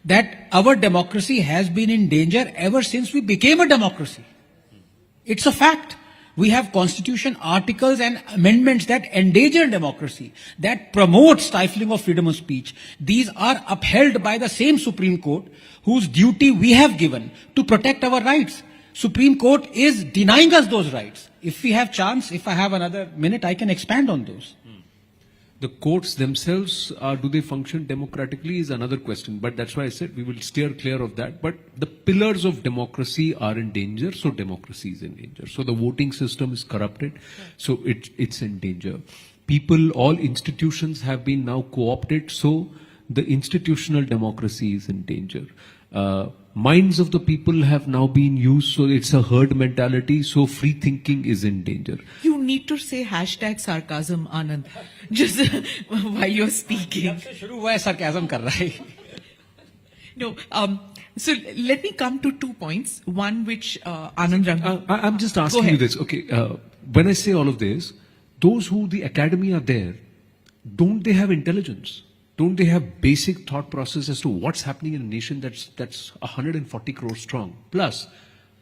that our democracy has been in danger ever since we became a democracy. It's a fact. We have constitution articles and amendments that endanger democracy, that promote stifling of freedom of speech. These are upheld by the same Supreme Court whose duty we have given to protect our rights. Supreme Court is denying us those rights. If we have chance, if I have another minute, I can expand on those. The courts themselves, do they function democratically is another question. But that's why I said we will steer clear of that. But the pillars of democracy are in danger, so democracy is in danger. So the voting system is corrupted, so it's in danger. People, all institutions have been now co-opted, so the institutional democracy is in danger. Minds of the people have now been used, so it's a herd mentality, so free thinking is in danger. You need to say hashtag sarcasm, Anand, just while you're speaking. जब से शुरू हुआ है sarcasm कर रहा है. No, so let me come to 2 points. One which Anand Ranga. I'm just asking you this. Okay, when I say all of this, those who the academy are there, don't they have intelligence? Don't they have basic thought process as to what's happening in a nation that's 140 crores strong? Plus,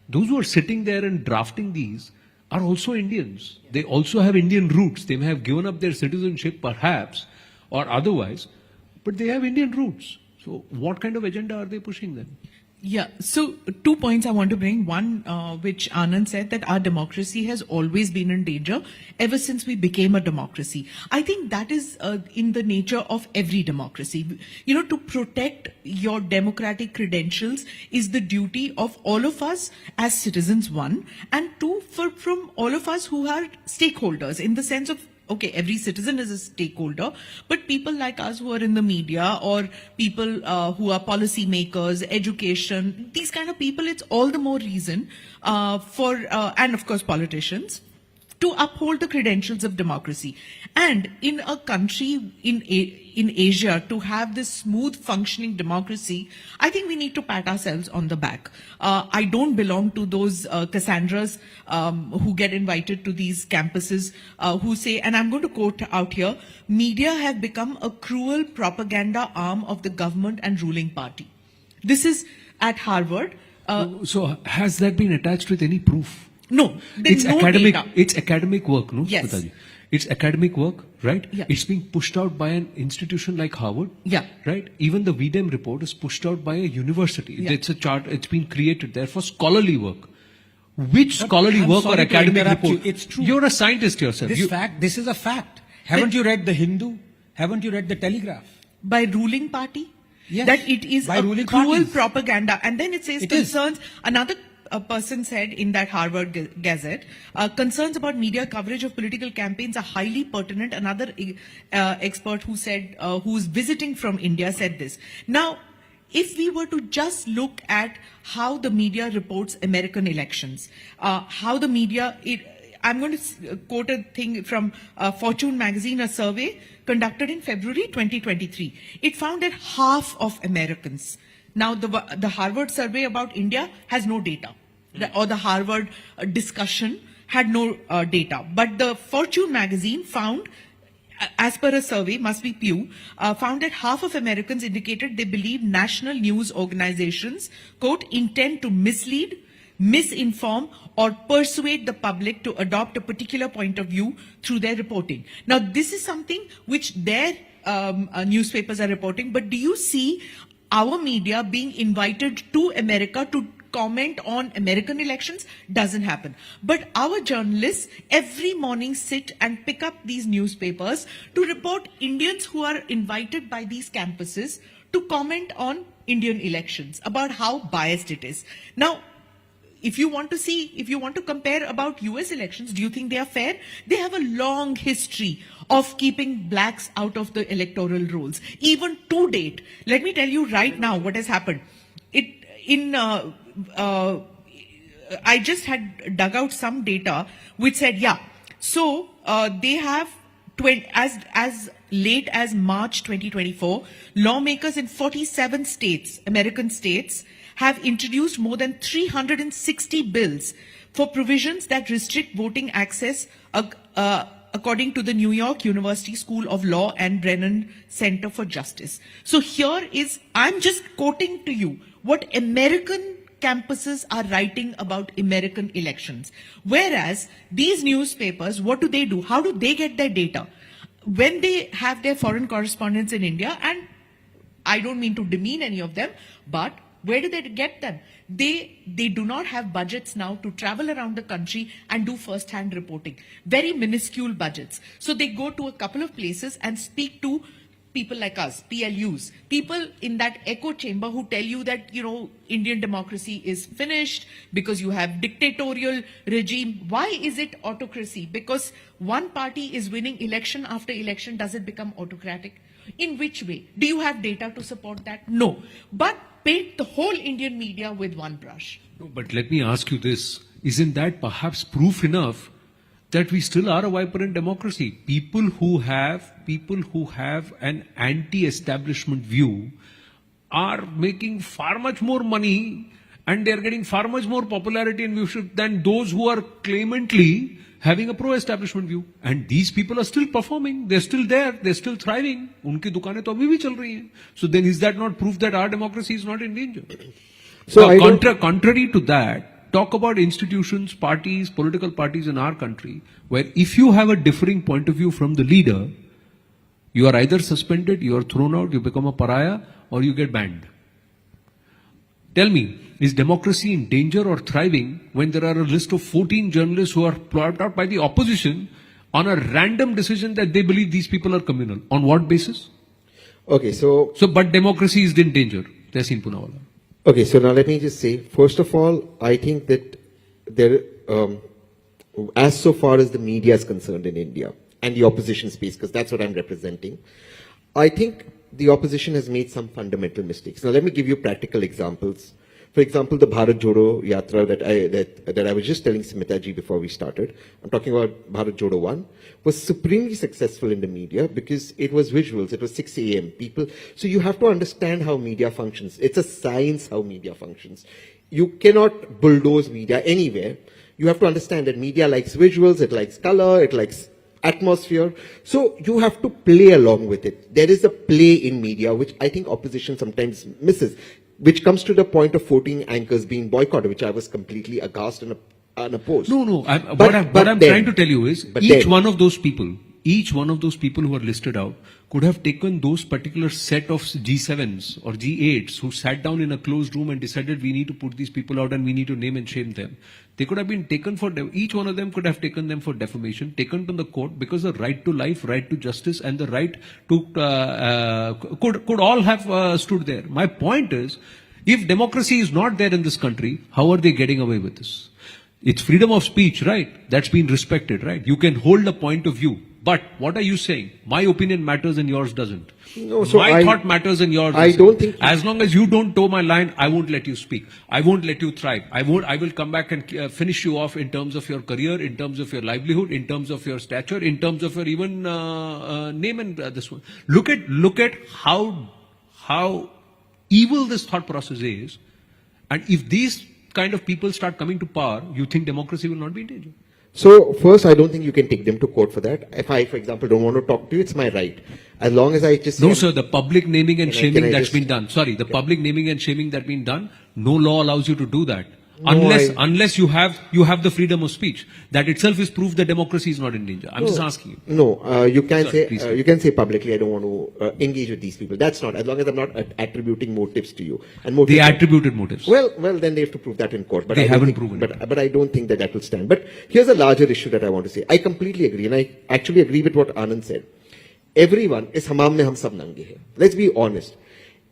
those who are sitting there and drafting these are also Indians. They also have Indian roots. They may have given up their citizenship perhaps or otherwise, but they have Indian roots. So what kind of agenda are they pushing then? Yeah, so 2 points I want to bring. One, which Anand said, that our democracy has always been in danger ever since we became a democracy. I think that is in the nature of every democracy. You know, to protect your democratic credentials is the duty of all of us as citizens, one, and two, from all of us who are stakeholders in the sense of, okay, every citizen is a stakeholder, but people like us who are in the media or people who are policy makers, education, these kind of people, it's all the more reason and of course politicians, to uphold the credentials of democracy. And in a country in Asia to have this smooth functioning democracy, I think we need to pat ourselves on the back. I don't belong to those Cassandras who get invited to these campuses who say, and I'm going to quote out here, media have become a cruel propaganda arm of the government and ruling party. This is at Harvard. So has that been attached with any proof? No, there's no data. It's academic work, no? Yes. Smitaji? It's academic work, right? Yeah. It's being pushed out by an institution like Harvard. Yeah. Right? Even the VDEM report is pushed out by a university. Yeah. It's a chart, it's been created there for scholarly work. Which scholarly work or academic report? It's true. You're a scientist yourself. This is a fact. Haven't you read The Hindu? Haven't you read the Telegraph? By ruling party? Yes, That it is by a ruling cruel parties. propaganda. And then it says It is. concerns, another person said in that Harvard Gazette, concerns about media coverage of political campaigns are highly pertinent. Another expert who said, who's visiting from India said this. Now, if we were to just look at how the media reports American elections, how the media, I'm going to quote a thing from Fortune magazine, a survey conducted in February 2023. It found that half of Americans, now the Harvard survey about India has no data, or the Harvard discussion had no data. But the Fortune magazine found, as per a survey, must be Pew, found that half of Americans indicated they believe national news organizations, quote, intend to mislead, misinform, or persuade the public to adopt a particular point of view through their reporting. Now, this is something which their newspapers are reporting, but do you see our media being invited to America to comment on American elections? Doesn't happen. But our journalists every morning sit and pick up these newspapers to report Indians who are invited by these campuses to comment on Indian elections, about how biased it is. Now, if you want to compare about US elections, do you think they are fair? They have a long history of keeping blacks out of the electoral rolls. Even to date, let me tell you right now what has happened. I just had dug out some data which said, they have as late as March 2024, lawmakers in 47 states, American states, have introduced more than 360 bills for provisions that restrict voting access, according to the New York University School of Law and Brennan Center for Justice. So here is, I'm just quoting to you what American campuses are writing about American elections. Whereas these newspapers, what do? How do they get their data? When they have their foreign correspondents in India, and I don't mean to demean any of them, but where do they get them? They do not have budgets now to travel around the country and do first-hand reporting. Very minuscule budgets. So they go to a couple of places and speak to people like us, PLUs, people in that echo chamber who tell you that, Indian democracy is finished because you have dictatorial regime. Why is it autocracy? Because one party is winning election after election. Does it become autocratic? In which way? Do you have data to support that? No. But paint the whole Indian media with one brush. No, but let me ask you this. Isn't that perhaps proof enough that we still are a vibrant democracy? People who have an anti-establishment view are making far much more money and they are getting far much more popularity and viewership than those who are claimantly having a pro-establishment view. And these people are still performing. They're still there. They're still thriving. Unki दुकानें तो अभी भी चल रही हैं. So then is that not proof that our democracy is not in danger? So Contrary to that, talk about institutions, parties, political parties in our country, where if you have a differing point of view from the leader, you are either suspended, you are thrown out, you become a pariah, or you get banned. Tell me, is democracy in danger or thriving when there are a list of 14 journalists who are brought out by the opposition on a random decision that they believe these people are communal? On what basis? Okay, but democracy is in danger. Tehseen Poonawalla. Okay, so now let me just say, first of all, I think that there, as so far as the media is concerned in India and the opposition space, because that's what I'm representing, I think the opposition has made some fundamental mistakes. Now let me give you practical examples. For example, the Bharat Jodo Yatra that I was just telling Smita ji before we started, I'm talking about Bharat Jodo 1, was supremely successful in the media because it was visuals, it was 6 a.m. people. So you have to understand how media functions. It's a science how media functions. You cannot bulldoze media anywhere. You have to understand that media likes visuals, it likes color, it likes atmosphere. So you have to play along with it. There is a play in media, which I think opposition sometimes misses, which comes to the point of 14 anchors being boycotted, which I was completely aghast and opposed. No. What I'm trying to tell you is, each one of those people who are listed out could have taken those particular set of G7s or G8s who sat down in a closed room and decided we need to put these people out and we need to name and shame them. They could have been taken for, each one of them could have taken them for defamation, taken to the court, because the right to life, right to justice, and the right to, could all have stood there. My point is, if democracy is not there in this country, how are they getting away with this? It's freedom of speech, right? That's been respected, right? You can hold a point of view. But what are you saying? My opinion matters and yours doesn't. No, so my thought matters and yours I doesn't. don't think... As long as you don't toe my line, I won't let you speak. I won't let you thrive. I will come back and finish you off in terms of your career, in terms of your livelihood, in terms of your stature, in terms of your even name and this one. Look at how evil this thought process is. And if these kind of people start coming to power, you think democracy will not be in danger? So first, I don't think you can take them to court for that. If I, for example, don't want to talk to you, it's my right. As long as I just... No, sir, the public naming and shaming that's just... been done. Sorry, the public naming and shaming that's been done, no law allows you to do that. No, Unless you have the freedom of speech. That itself is proof that democracy is not in danger. I'm just asking you. No, you can Sorry, you can say publicly, I don't want to engage with these people. That's not, as long as I'm not attributing motives to you. And motives They attributed motives. Well, then they have to prove that in court. But They I don't haven't think, proven it. But I don't think that will stand. But here's a larger issue that I want to say. I completely agree, and I actually agree with what Anand said. Everyone is hamam mein hum sab nange hai. Let's be honest.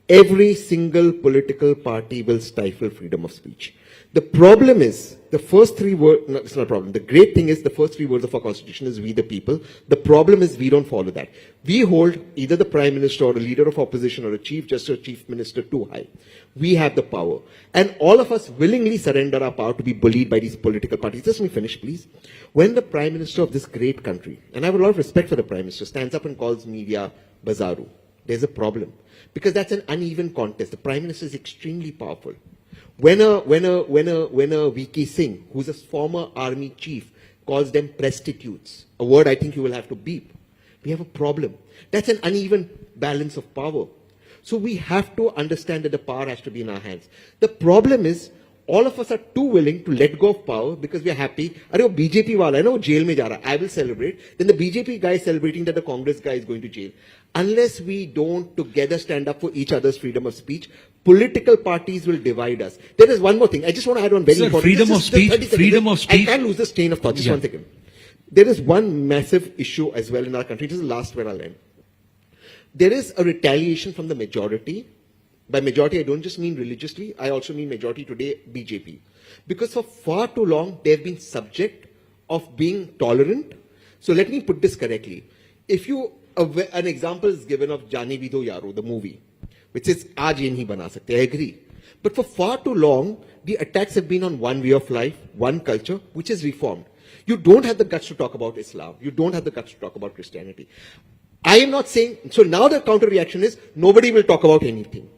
Every single political party will stifle freedom of speech. The problem is, the first three words, no, it's not a problem. The great thing is the first three words of our constitution is we the people. The problem is we don't follow that. We hold either the prime minister or a leader of opposition or a chief justice or chief minister too high. We have the power. And all of us willingly surrender our power to be bullied by these political parties. Just let me finish, please. When the prime minister of this great country, and I have a lot of respect for the prime minister, stands up and calls media bazaru, there's a problem. Because that's an uneven contest. The prime minister is extremely powerful. When a VK Singh, who's a former army chief, calls them prostitutes, a word I think you will have to beep, we have a problem. That's an uneven balance of power. So we have to understand that the power has to be in our hands. The problem is, all of us are too willing to let go of power because we are happy. Are you BJP wala hai na, wo jail mein ja raha. I will celebrate. Then the BJP guy is celebrating that the Congress guy is going to jail. Unless we don't together stand up for each other's freedom of speech, political parties will divide us. There is one more thing. I just want to add one very Sir, important. freedom of speech. Freedom of speech. I can't lose this train of thought. Just 1 second. There is one massive issue as well in our country. This is the last where I'll end. There is a retaliation from the majority. By majority, I don't just mean religiously. I also mean majority today, BJP. Because for far too long, they've been subject of being tolerant. So let me put this correctly. If you, an example is given of Jani Bhi Do Yaro, the movie, which says, Aaj ye nahi bana sakte. I agree. But for far too long, the attacks have been on one way of life, one culture, which is reformed. You don't have the guts to talk about Islam. You don't have the guts to talk about Christianity. I am not saying, so now the counter reaction is, nobody will talk about anything.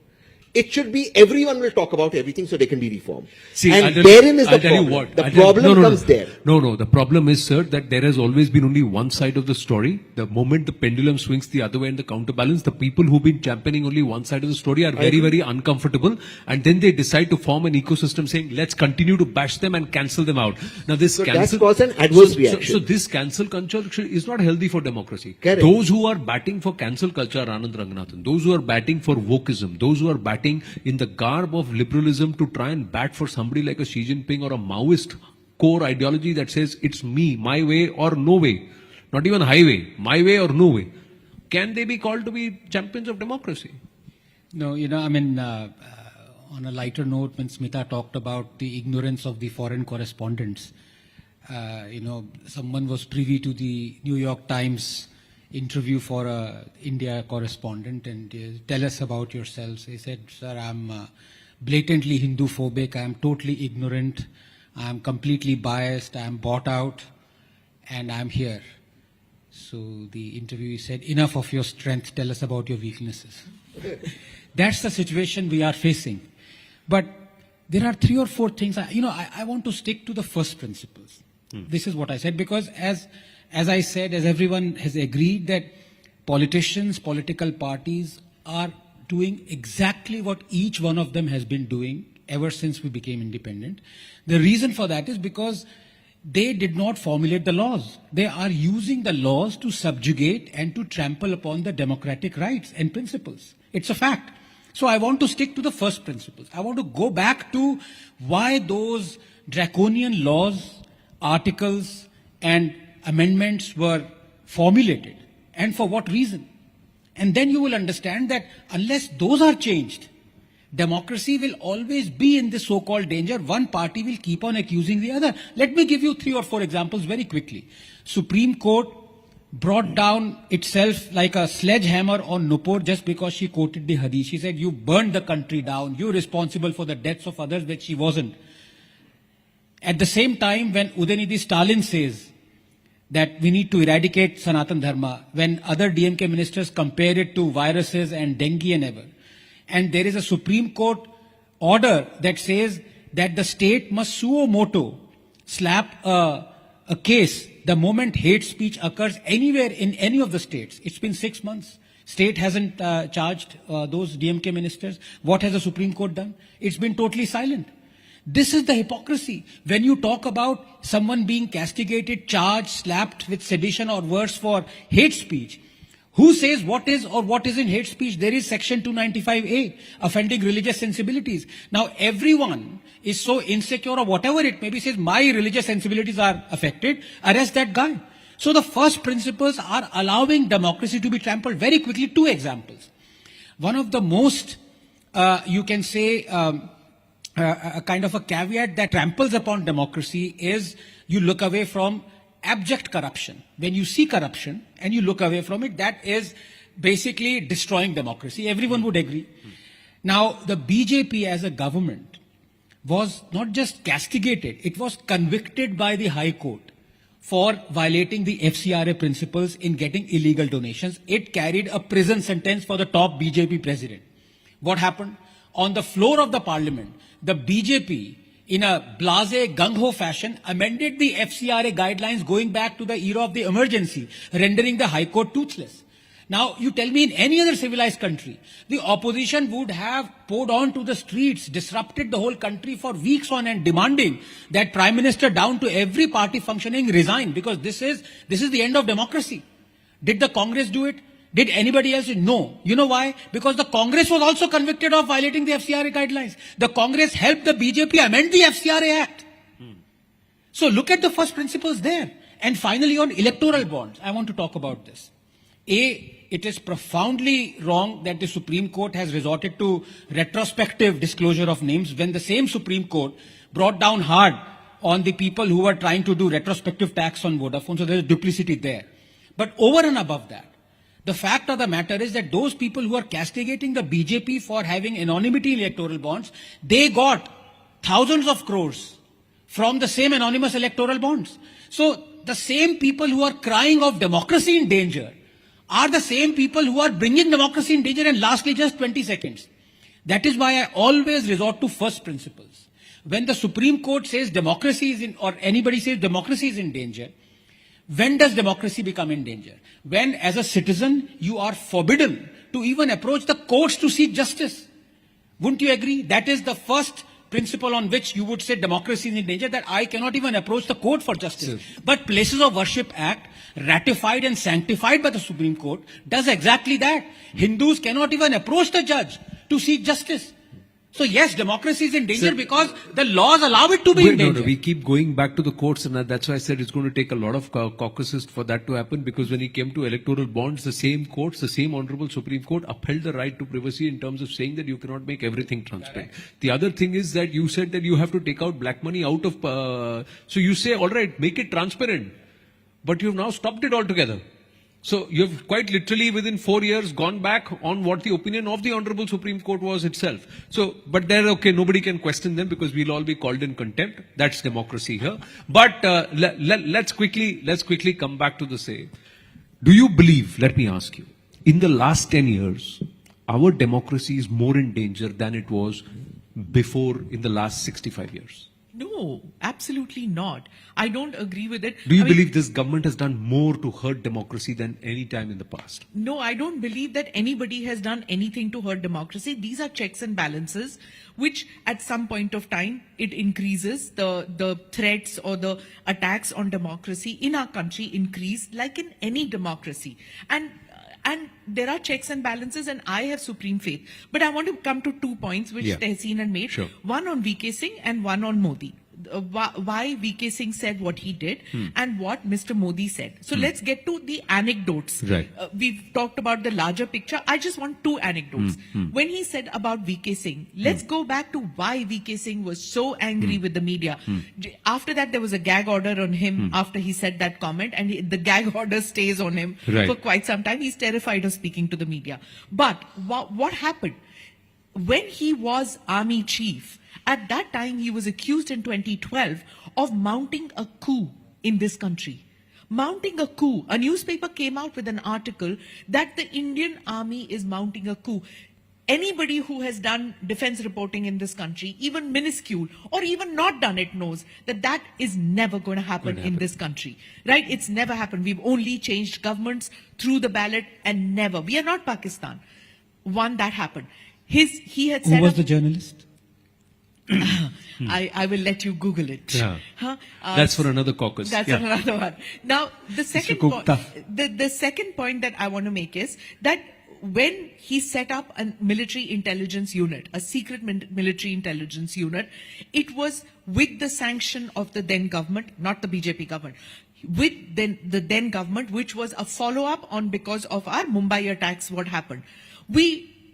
It should be everyone will talk about everything so they can be reformed. See, and therein is the problem. The problem comes there. No. The problem is, sir, that there has always been only one side of the story. The moment the pendulum swings the other way and the counterbalance, the people who've been championing only one side of the story are very, very uncomfortable. And then they decide to form an ecosystem saying, let's continue to bash them and cancel them out. Now this So cancel... that's caused an adverse reaction. So this cancel culture is not healthy for democracy. Correct. Those who are batting for cancel culture are Anand Ranganathan. Those who are batting for wokeism, those who are batting in the garb of liberalism to try and bat for somebody like a Xi Jinping or a Maoist core ideology that says it's me, my way or no way. Not even highway, my way or no way. Can they be called to be champions of democracy? No, I mean, on a lighter note, when Smita talked about the ignorance of the foreign correspondents, someone was privy to the New York Times interview for a India correspondent and tell us about yourselves. He said, sir, I'm blatantly Hindu-phobic, I'm totally ignorant, I'm completely biased, I'm bought out, and I'm here. So the interviewee said, enough of your strength, tell us about your weaknesses. That's the situation we are facing. But there are 3 or 4 things, I want to stick to the first principles. This is what I said, because as I said, as everyone has agreed, that politicians, political parties are doing exactly what each one of them has been doing ever since we became independent. The reason for that is because they did not formulate the laws. They are using the laws to subjugate and to trample upon the democratic rights and principles. It's a fact. So I want to stick to the first principles. I want to go back to why those draconian laws, articles, and amendments were formulated and for what reason. And then you will understand that unless those are changed, democracy will always be in this so-called danger. One party will keep on accusing the other. Let me give you 3 or 4 examples very quickly. Supreme Court brought down itself like a sledgehammer on Nupur just because she quoted the hadith. She said, you burned the country down, you're responsible for the deaths of others, which she wasn't. At the same time, when Udaynidhi Stalin says that we need to eradicate Sanatan Dharma, when other DMK ministers compare it to viruses and dengue and ever, and there is a Supreme Court order that says that the state must suo moto slap a case the moment hate speech occurs anywhere in any of the states. It's been 6 months. State hasn't charged those DMK ministers. What has the Supreme Court done? It's been totally silent. This is the hypocrisy. When you talk about someone being castigated, charged, slapped with sedition or worse for hate speech, who says what is or what isn't hate speech? There is section 295A, offending religious sensibilities. Now everyone is so insecure or whatever it may be, says my religious sensibilities are affected, arrest that guy. So the first principles are allowing democracy to be trampled. Very quickly, 2 examples. One of the most, you can say, a kind of a caveat that tramples upon democracy is you look away from abject corruption. When you see corruption and you look away from it, that is basically destroying democracy. Everyone would agree. Now, the BJP as a government was not just castigated, it was convicted by the High Court for violating the FCRA principles in getting illegal donations. It carried a prison sentence for the top BJP president. What happened? On the floor of the parliament, the BJP, in a blasé, gung-ho fashion, amended the FCRA guidelines going back to the era of the emergency, rendering the High Court toothless. Now, you tell me in any other civilized country, the opposition would have poured on to the streets, disrupted the whole country for weeks on end, demanding that Prime Minister down to every party functioning resign, because this is the end of democracy. Did the Congress do it? Did anybody else? No. You know why? Because the Congress was also convicted of violating the FCRA guidelines. The Congress helped the BJP amend the FCRA Act. So look at the first principles there. And finally, on electoral bonds, I want to talk about this. It is profoundly wrong that the Supreme Court has resorted to retrospective disclosure of names when the same Supreme Court brought down hard on the people who were trying to do retrospective tax on Vodafone. So there is duplicity there. But over and above that, the fact of the matter is that those people who are castigating the BJP for having anonymity in electoral bonds, they got thousands of crores from the same anonymous electoral bonds. So the same people who are crying of democracy in danger are the same people who are bringing democracy in danger. And lastly, just 20 seconds. That is why I always resort to first principles. When the Supreme Court says democracy is in, or anybody says democracy is in danger, when does democracy become in danger? When, as a citizen, you are forbidden to even approach the courts to seek justice. Wouldn't you agree? That is the first principle on which you would say democracy is in danger, that I cannot even approach the court for justice. Yes. But Places of Worship Act, ratified and sanctified by the Supreme Court, does exactly that. Hindus cannot even approach the judge to seek justice. So yes, democracy is in danger because the laws allow it to be in danger. No, we keep going back to the courts, and that's why I said it's going to take a lot of caucuses for that to happen, because when it came to electoral bonds, the same courts, the same Honorable Supreme Court upheld the right to privacy in terms of saying that you cannot make everything transparent. The other thing is that you said that you have to take out black money out of, so you say, all right, make it transparent, but you've now stopped it altogether. So you've quite literally within 4 years gone back on what the opinion of the Honorable Supreme Court was itself. So, but there, okay, nobody can question them because we'll all be called in contempt. That's democracy here. But let's quickly come back to the say. Do you believe, let me ask you, in the last 10 years, our democracy is more in danger than it was before in the last 65 years? No, absolutely not. I don't agree with it. Do you believe this government has done more to hurt democracy than any time in the past? No, I don't believe that anybody has done anything to hurt democracy. These are checks and balances, which at some point of time, it increases. The threats or the attacks on democracy in our country increase like in any democracy. And And there are checks and balances, and I have supreme faith. But I want to come to 2 points which Yeah. Tehseen had made. Sure. One on VK Singh and one on Modi. Why VK Singh said what he did and what Mr. Modi said. So let's get to the anecdotes. Right. We've talked about the larger picture. I just want 2 anecdotes. When he said about VK Singh, let's go back to why VK Singh was so angry with the media. After that, there was a gag order on him after he said that comment, and the gag order stays on him Right. for quite some time. He's terrified of speaking to the media. But what happened? When he was army chief, at that time he was accused in 2012 of mounting a coup in this country. Mounting a coup. A newspaper came out with an article that the Indian army is mounting a coup. Anybody who has done defense reporting in this country, even minuscule or even not done it, knows that that is never going to happen in this country. Right? It's never happened. We've only changed governments through the ballot and never. We are not Pakistan. One, that happened. He had said Who was the journalist? I will let you Google it. Yeah. Huh? That's for another caucus. That's Yeah. another one. Now, the second Gupta. the second point that I want to make is that when he set up a military intelligence unit, a secret military intelligence unit, it was with the sanction of the then government, not the BJP government, with the then government, which was a follow-up on because of our Mumbai attacks, what happened.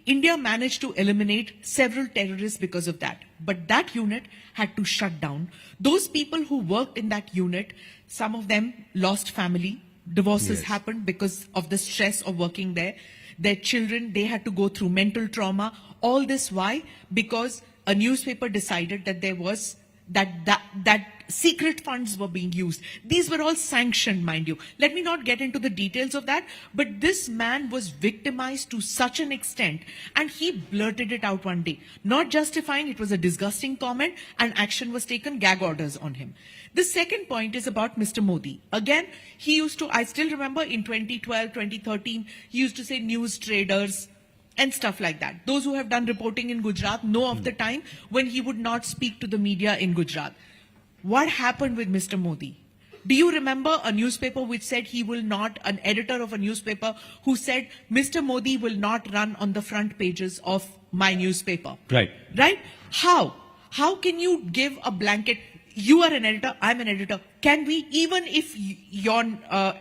India managed to eliminate several terrorists because of that. But that unit had to shut down. Those people who worked in that unit, some of them lost family. Divorces happened because of the stress of working there. Their children, they had to go through mental trauma. All this why? Because a newspaper decided that there was that secret funds were being used. These were all sanctioned, mind you. Let me not get into the details of that, but this man was victimized to such an extent, and he blurted it out one day, not justifying it was a disgusting comment, and action was taken, gag orders on him. The second point is about Mr. Modi. Again, he used to, I still remember in 2012, 2013, he used to say news traders and stuff like that. Those who have done reporting in Gujarat know of the time when he would not speak to the media in Gujarat. What happened with Mr. Modi? Do you remember a newspaper which said he will not, an editor of a newspaper who said, Mr. Modi will not run on the front pages of my newspaper? Right. Right? How? How can you give a blanket? You are an editor, I'm an editor. Can we, even if your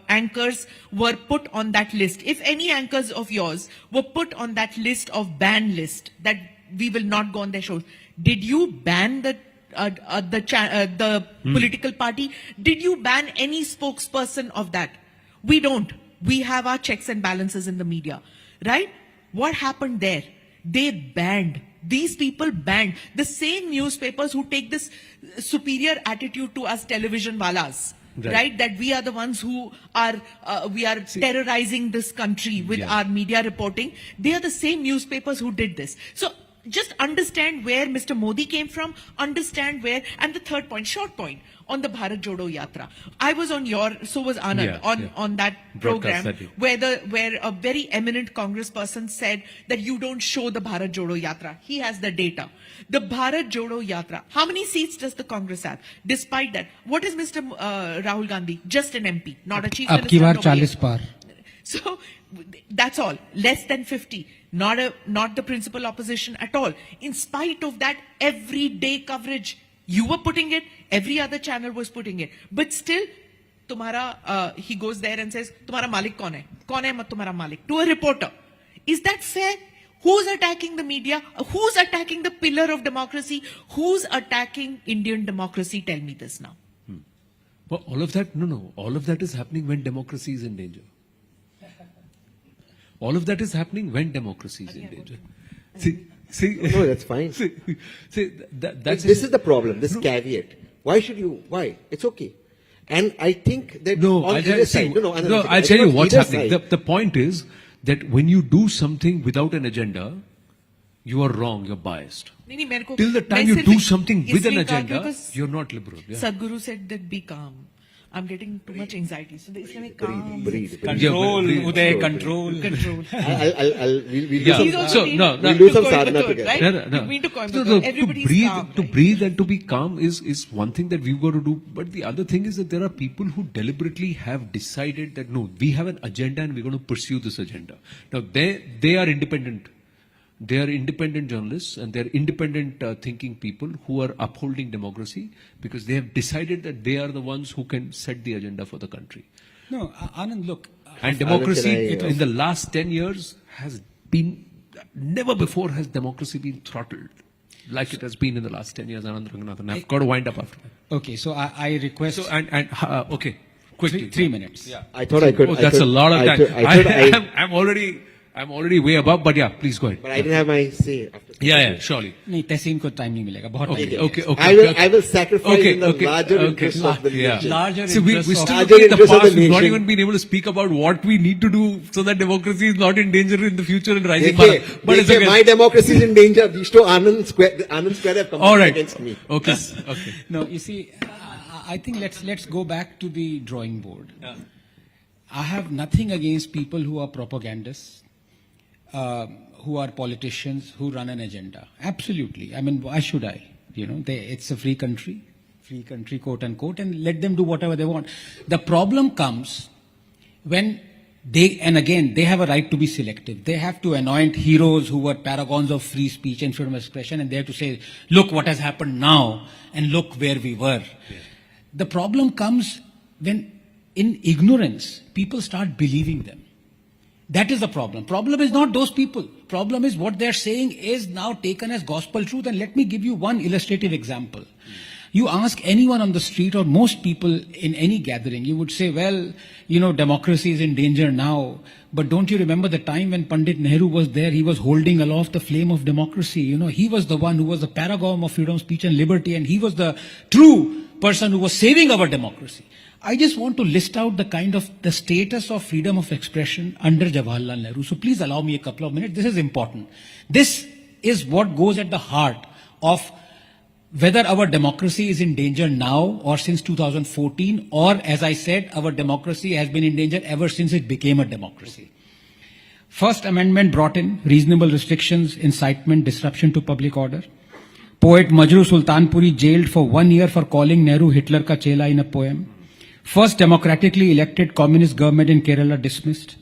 anchors were put on that list, if any anchors of yours were put on that list of ban list, that we will not go on their shows, did you ban the political party? Did you ban any spokesperson of that? We don't. We have our checks and balances in the media, right? What happened there? They banned. These people banned the same newspapers who take this superior attitude to us television walas, right? That we are the ones who are terrorizing this country with our media reporting. They are the same newspapers who did this. So just understand where Mr. Modi came from, understand where, and the third point, short point, on the Bharat Jodo Yatra. I was on so was Anand, on that program, where a very eminent Congress person said that you don't show the Bharat Jodo Yatra. He has the data. The Bharat Jodo Yatra, how many seats does the Congress have? Despite that, what is Mr. Rahul Gandhi? Just an MP, not a chief minister. Abki baar 40 par. So that's all, less than 50. Not the principal opposition at all. In spite of that, everyday coverage, you were putting it, every other channel was putting it. But still, he goes there and says, "Tumhara malik kaun hai? Kaun hai tumhara malik?" To a reporter. Is that fair? Who's attacking the media? Who's attacking the pillar of democracy? Who's attacking Indian democracy? Tell me this now. Well, all of that, all of that is happening when democracy is in danger. All of that is happening when democracy is in danger. See, No, that's fine. That's This is the problem, this caveat. Why should you? Why? It's okay. And I think that on either side, I'll tell you what's happening. The point is that when you do something without an agenda, you are wrong, you're biased. Till the time you do something with an agenda, you're not liberal. Yeah. Sadhguru said that be calm. I'm getting too much anxiety. So इसलिए मैं calm. Breathe. Control, breathe. Uday, control. We'll do Yeah. some, He's also been we'll do to some Coimbatore, sadhana together. right? No, no, no. You've been to No, Coimbatore. no, Everybody's calm. to right? breathe and to be calm is one thing that we've got to do. But the other thing is that there are people who deliberately have decided that no, we have an agenda and we're going to pursue this agenda. Now they are independent. They are independent journalists and they're independent thinking people who are upholding democracy because they have decided that they are the ones who can set the agenda for the country. No, Anand, look. And democracy Anand, can I, in the last 10 years has been, never before has democracy been throttled like it has been in the last 10 years, Anand Ranganathan. I've got to wind up after that. Okay, so I request So, okay, quickly. 3 minutes. Yeah. I thought I could. Oh, I that's could- a lot of I time. could- I thought I'm already way above, but yeah, please go ahead. But I didn't have my say. After Yeah, surely. नहीं तहसीन को time नहीं मिलेगा बहुत Okay, time okay, मिलेगा। okay. I will sacrifice in the larger interest of the yeah. nation. Larger So we interest still of- looking at the interest of the past. We've not nation. even been able to speak about what we need to do so that democracy is not in danger in the future in Rising देखिए, Bharat. But it's देखिए, okay. my democracy is in danger. These two Anand Square have come All right. against me. Okay. Okay. No, you see, I think let's go back to the drawing board. I have nothing against people who are propagandists, who are politicians, who run an agenda. Absolutely. I mean, why should I? It's a free country, quote unquote, and let them do whatever they want. The problem comes when they have a right to be selective. They have to anoint heroes who were paragons of free speech and freedom of expression, and they have to say, look what has happened now, and look where we were. Yeah. The problem comes when, in ignorance, people start believing them. That is the problem. Problem is not those people. Problem is what they're saying is now taken as gospel truth. And let me give you one illustrative example. You ask anyone on the street or most people in any gathering, you would say, well, democracy is in danger now. But don't you remember the time when Pandit Nehru was there? He was holding aloft the flame of democracy. He was the one who was the paragon of freedom, speech and liberty. And he was the true person who was saving our democracy. I just want to list out the status of freedom of expression under Jawaharlal Nehru. So please allow me a couple of minutes. This is important. This is what goes at the heart of whether our democracy is in danger now or since 2014, or as I said, our democracy has been in danger ever since it became a democracy. First Amendment brought in reasonable restrictions, incitement, disruption to public order. Poet Majru Sultanpuri jailed for 1 year for calling Nehru Hitler ka chela in a poem. First democratically elected communist government in Kerala dismissed.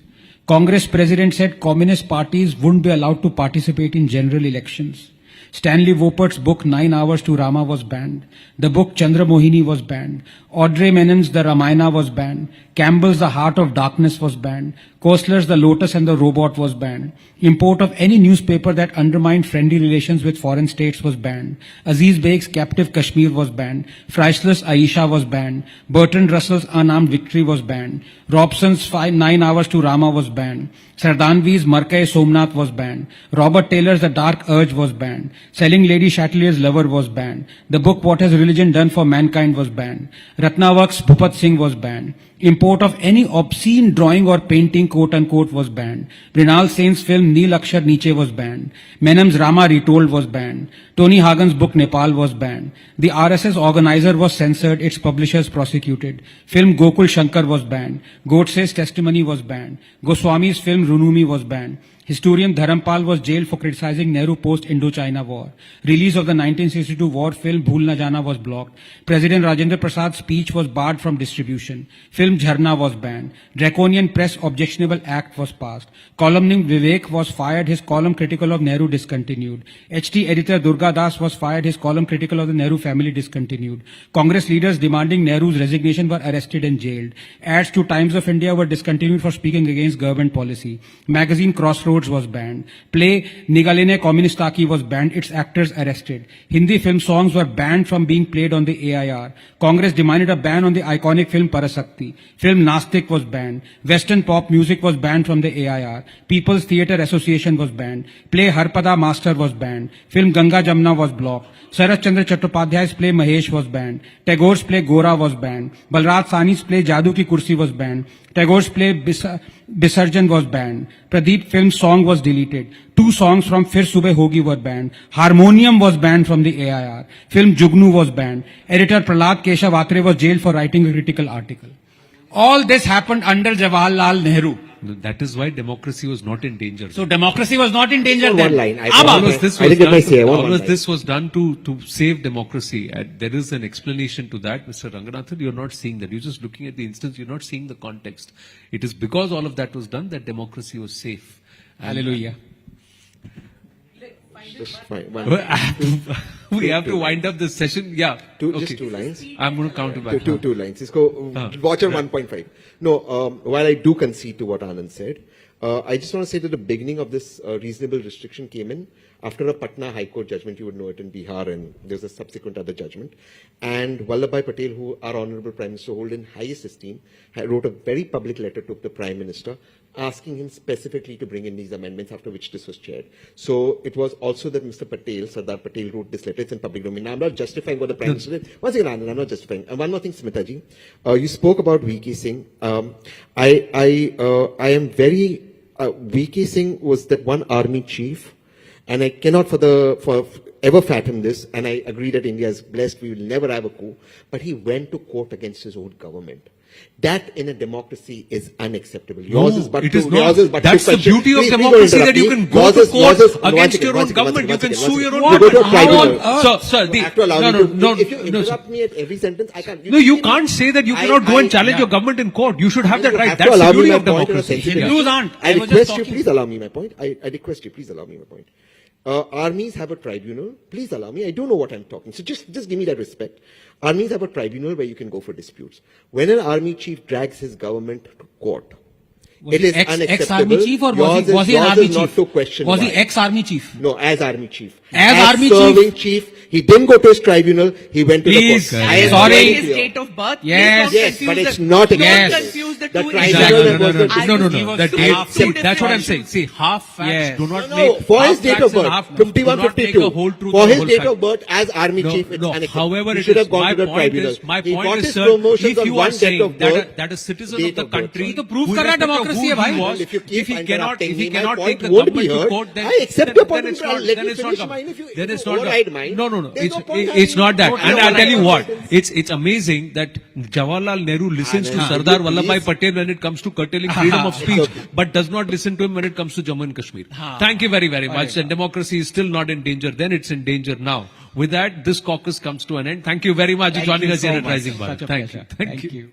Congress president said communist parties wouldn't be allowed to participate in general elections. Stanley Wopert's book 9 Hours to Rama was banned. The book Chandramohini was banned. Audrey Menon's The Ramayana was banned. Campbell's The Heart of Darkness was banned. Koestler's The Lotus and the Robot was banned. Import of any newspaper that undermined friendly relations with foreign states was banned. Aziz Beg's Captive Kashmir was banned. Freisl's Aisha was banned. Bertrand Russell's Unarmed Victory was banned. Robson's 9 Hours to Rama was banned. Sardanvi's Markai Somnath was banned. Robert Taylor's The Dark Urge was banned. Selling Lady Chatelier's Lover was banned. The book What Has Religion Done for Mankind was banned. Ratnavak's Bhupat Singh was banned. Import of any obscene drawing or painting, quote unquote, was banned. Mrinal Sen's film Neel Akshar Niche was banned. Menom's Rama Retold was banned. Tony Hagen's book Nepal was banned. The RSS organizer was censored, its publishers prosecuted. Film Gokul Shankar was banned. Godse's testimony was banned. Goswami's film Runumi was banned. Historian Dharampal was jailed for criticizing Nehru post-Indochina war. Release of the 1962 war film Bhool Na Jana was blocked. President Rajendra Prasad's speech was barred from distribution. Film Jharna was banned. Draconian Press Objectionable Act was passed. Columnist Vivek was fired. His column critical of Nehru discontinued. HT editor Durga Das was fired. His column critical of the Nehru family discontinued. Congress leaders demanding Nehru's resignation were arrested and jailed. Ads to Times of India were discontinued for speaking against government policy. Magazine Crossroads was banned. Play Nigalene Communistaki was banned. Its actors arrested. Hindi film songs were banned from being played on the AIR. Congress demanded a ban on the iconic film Parasakti. Film Nastik was banned. Western pop music was banned from the AIR. People's Theatre Association was banned. Play Harpada Master was banned. Film Ganga Jamna was blocked. Sarath Chandra Chattopadhyay's play Mahesh was banned. Tagore's play Gora was banned. Balraj Sahni's play Jadoo Ki Kursi was banned. Tagore's play Visarjan was banned. Pradeep film's song was deleted. 2 songs from Fir Subah Hogi were banned. Harmonium was banned from the AIR. Film Jugnu was banned. Editor Prahlad Keshav Atre was jailed for writing a critical article. All this happened under Jawaharlal Nehru. That is why democracy was not in danger. So democracy was not in danger One then. line. Always this I was didn't get my done, say. I want one always line. this was done to save democracy. And there is an explanation to that, Mr. Ranganathan. You're not seeing that. You're just looking at the instance. You're not seeing the context. It is because all of that was done that democracy was safe. And Hallelujah. Just fine. we have to wind up this session. Yeah. Just 2 lines. I'm going to count it back. Two lines. Let's go. Watch on 1.5. No, while I do concede to what Anand said, I just want to say that the beginning of this reasonable restriction came in after a Patna High Court judgment. You would know it in Bihar, and there's a subsequent other judgment. And Vallabhbhai Patel, who our Honorable Prime Minister hold in highest esteem, wrote a very public letter to the Prime Minister asking him specifically to bring in these amendments, after which this was chaired. So it was also that Mr. Patel, Sardar Patel, wrote this letter. It's in public domain. Now, I'm not justifying what the Prime Minister did. Once again, Anand, I'm not justifying. One more thing, Smitaji. You spoke about V.K. Singh. I am very... V.K. Singh was that one army chief, and I cannot ever fathom this, and I agree that India is blessed, we will never have a coup, but he went to court against his own government. That in a democracy is unacceptable. Yours is but it to, is not. yours is but That's to the question. beauty of Please, democracy, that you interrupt can me. go to court against second, your own government. You can sue your own You go to a government. tribunal. Sir, You have to allow me to, if you interrupt sir. me at every sentence, I can't. No, you can't say that you cannot go and challenge your government in court. You should have that right. That's the beauty of democracy. Hindus aren't. I I was just request you, talking. please allow me my point. I request you, please allow me my point. Armies have a tribunal. Please allow me. I don't know what I'm talking. So just give me that respect. Armies have a tribunal where you can go for disputes. When an army chief drags his government to court, it is unacceptable. Ex-army chief or was he an army chief? Was he ex-army chief? No, as army chief. As army serving chief, he didn't go to his tribunal. He went to Please, the court. I am Sorry. sorry. His date of birth. Yes. Yes, but it's not Don't acceptable. confuse the The two tribunal issues. No. That Half- that's what I'm saying. See, half facts Yes. do not No, make. for half his date facts of and birth, half truth do 51, not make 52. a whole truth For or his whole date fact. of birth as army chief, it's No, unacceptable. however He it should is, have gone my to the point tribunal. is, my He point got is, his sir, promotions if on you one are date saying of birth, that a citizen date of the of birth. country, तो proof who कर रहा है irrespective of democracy who है भाई. he was, If you keep if he interrupting me, my cannot point take the won't be government to heard. court, then I accept your point, then it's but not, let then me it's not finish government. mine. If you Then it's if you not override government. mine, No. there's no point It's having not that. you And I'll tell you what, override. it's amazing that Jawaharlal Nehru listens to Sardar Vallabhbhai Patel when it comes to curtailing freedom of speech, but does not listen to him when it comes to Jammu and Kashmir. Thank you very, very much. And democracy is still not in danger. Then it's in danger now. With that, this caucus comes to an end. Thank you very much for joining us here at Rising Bharat. Such a Thank you. pleasure. Thank you. you.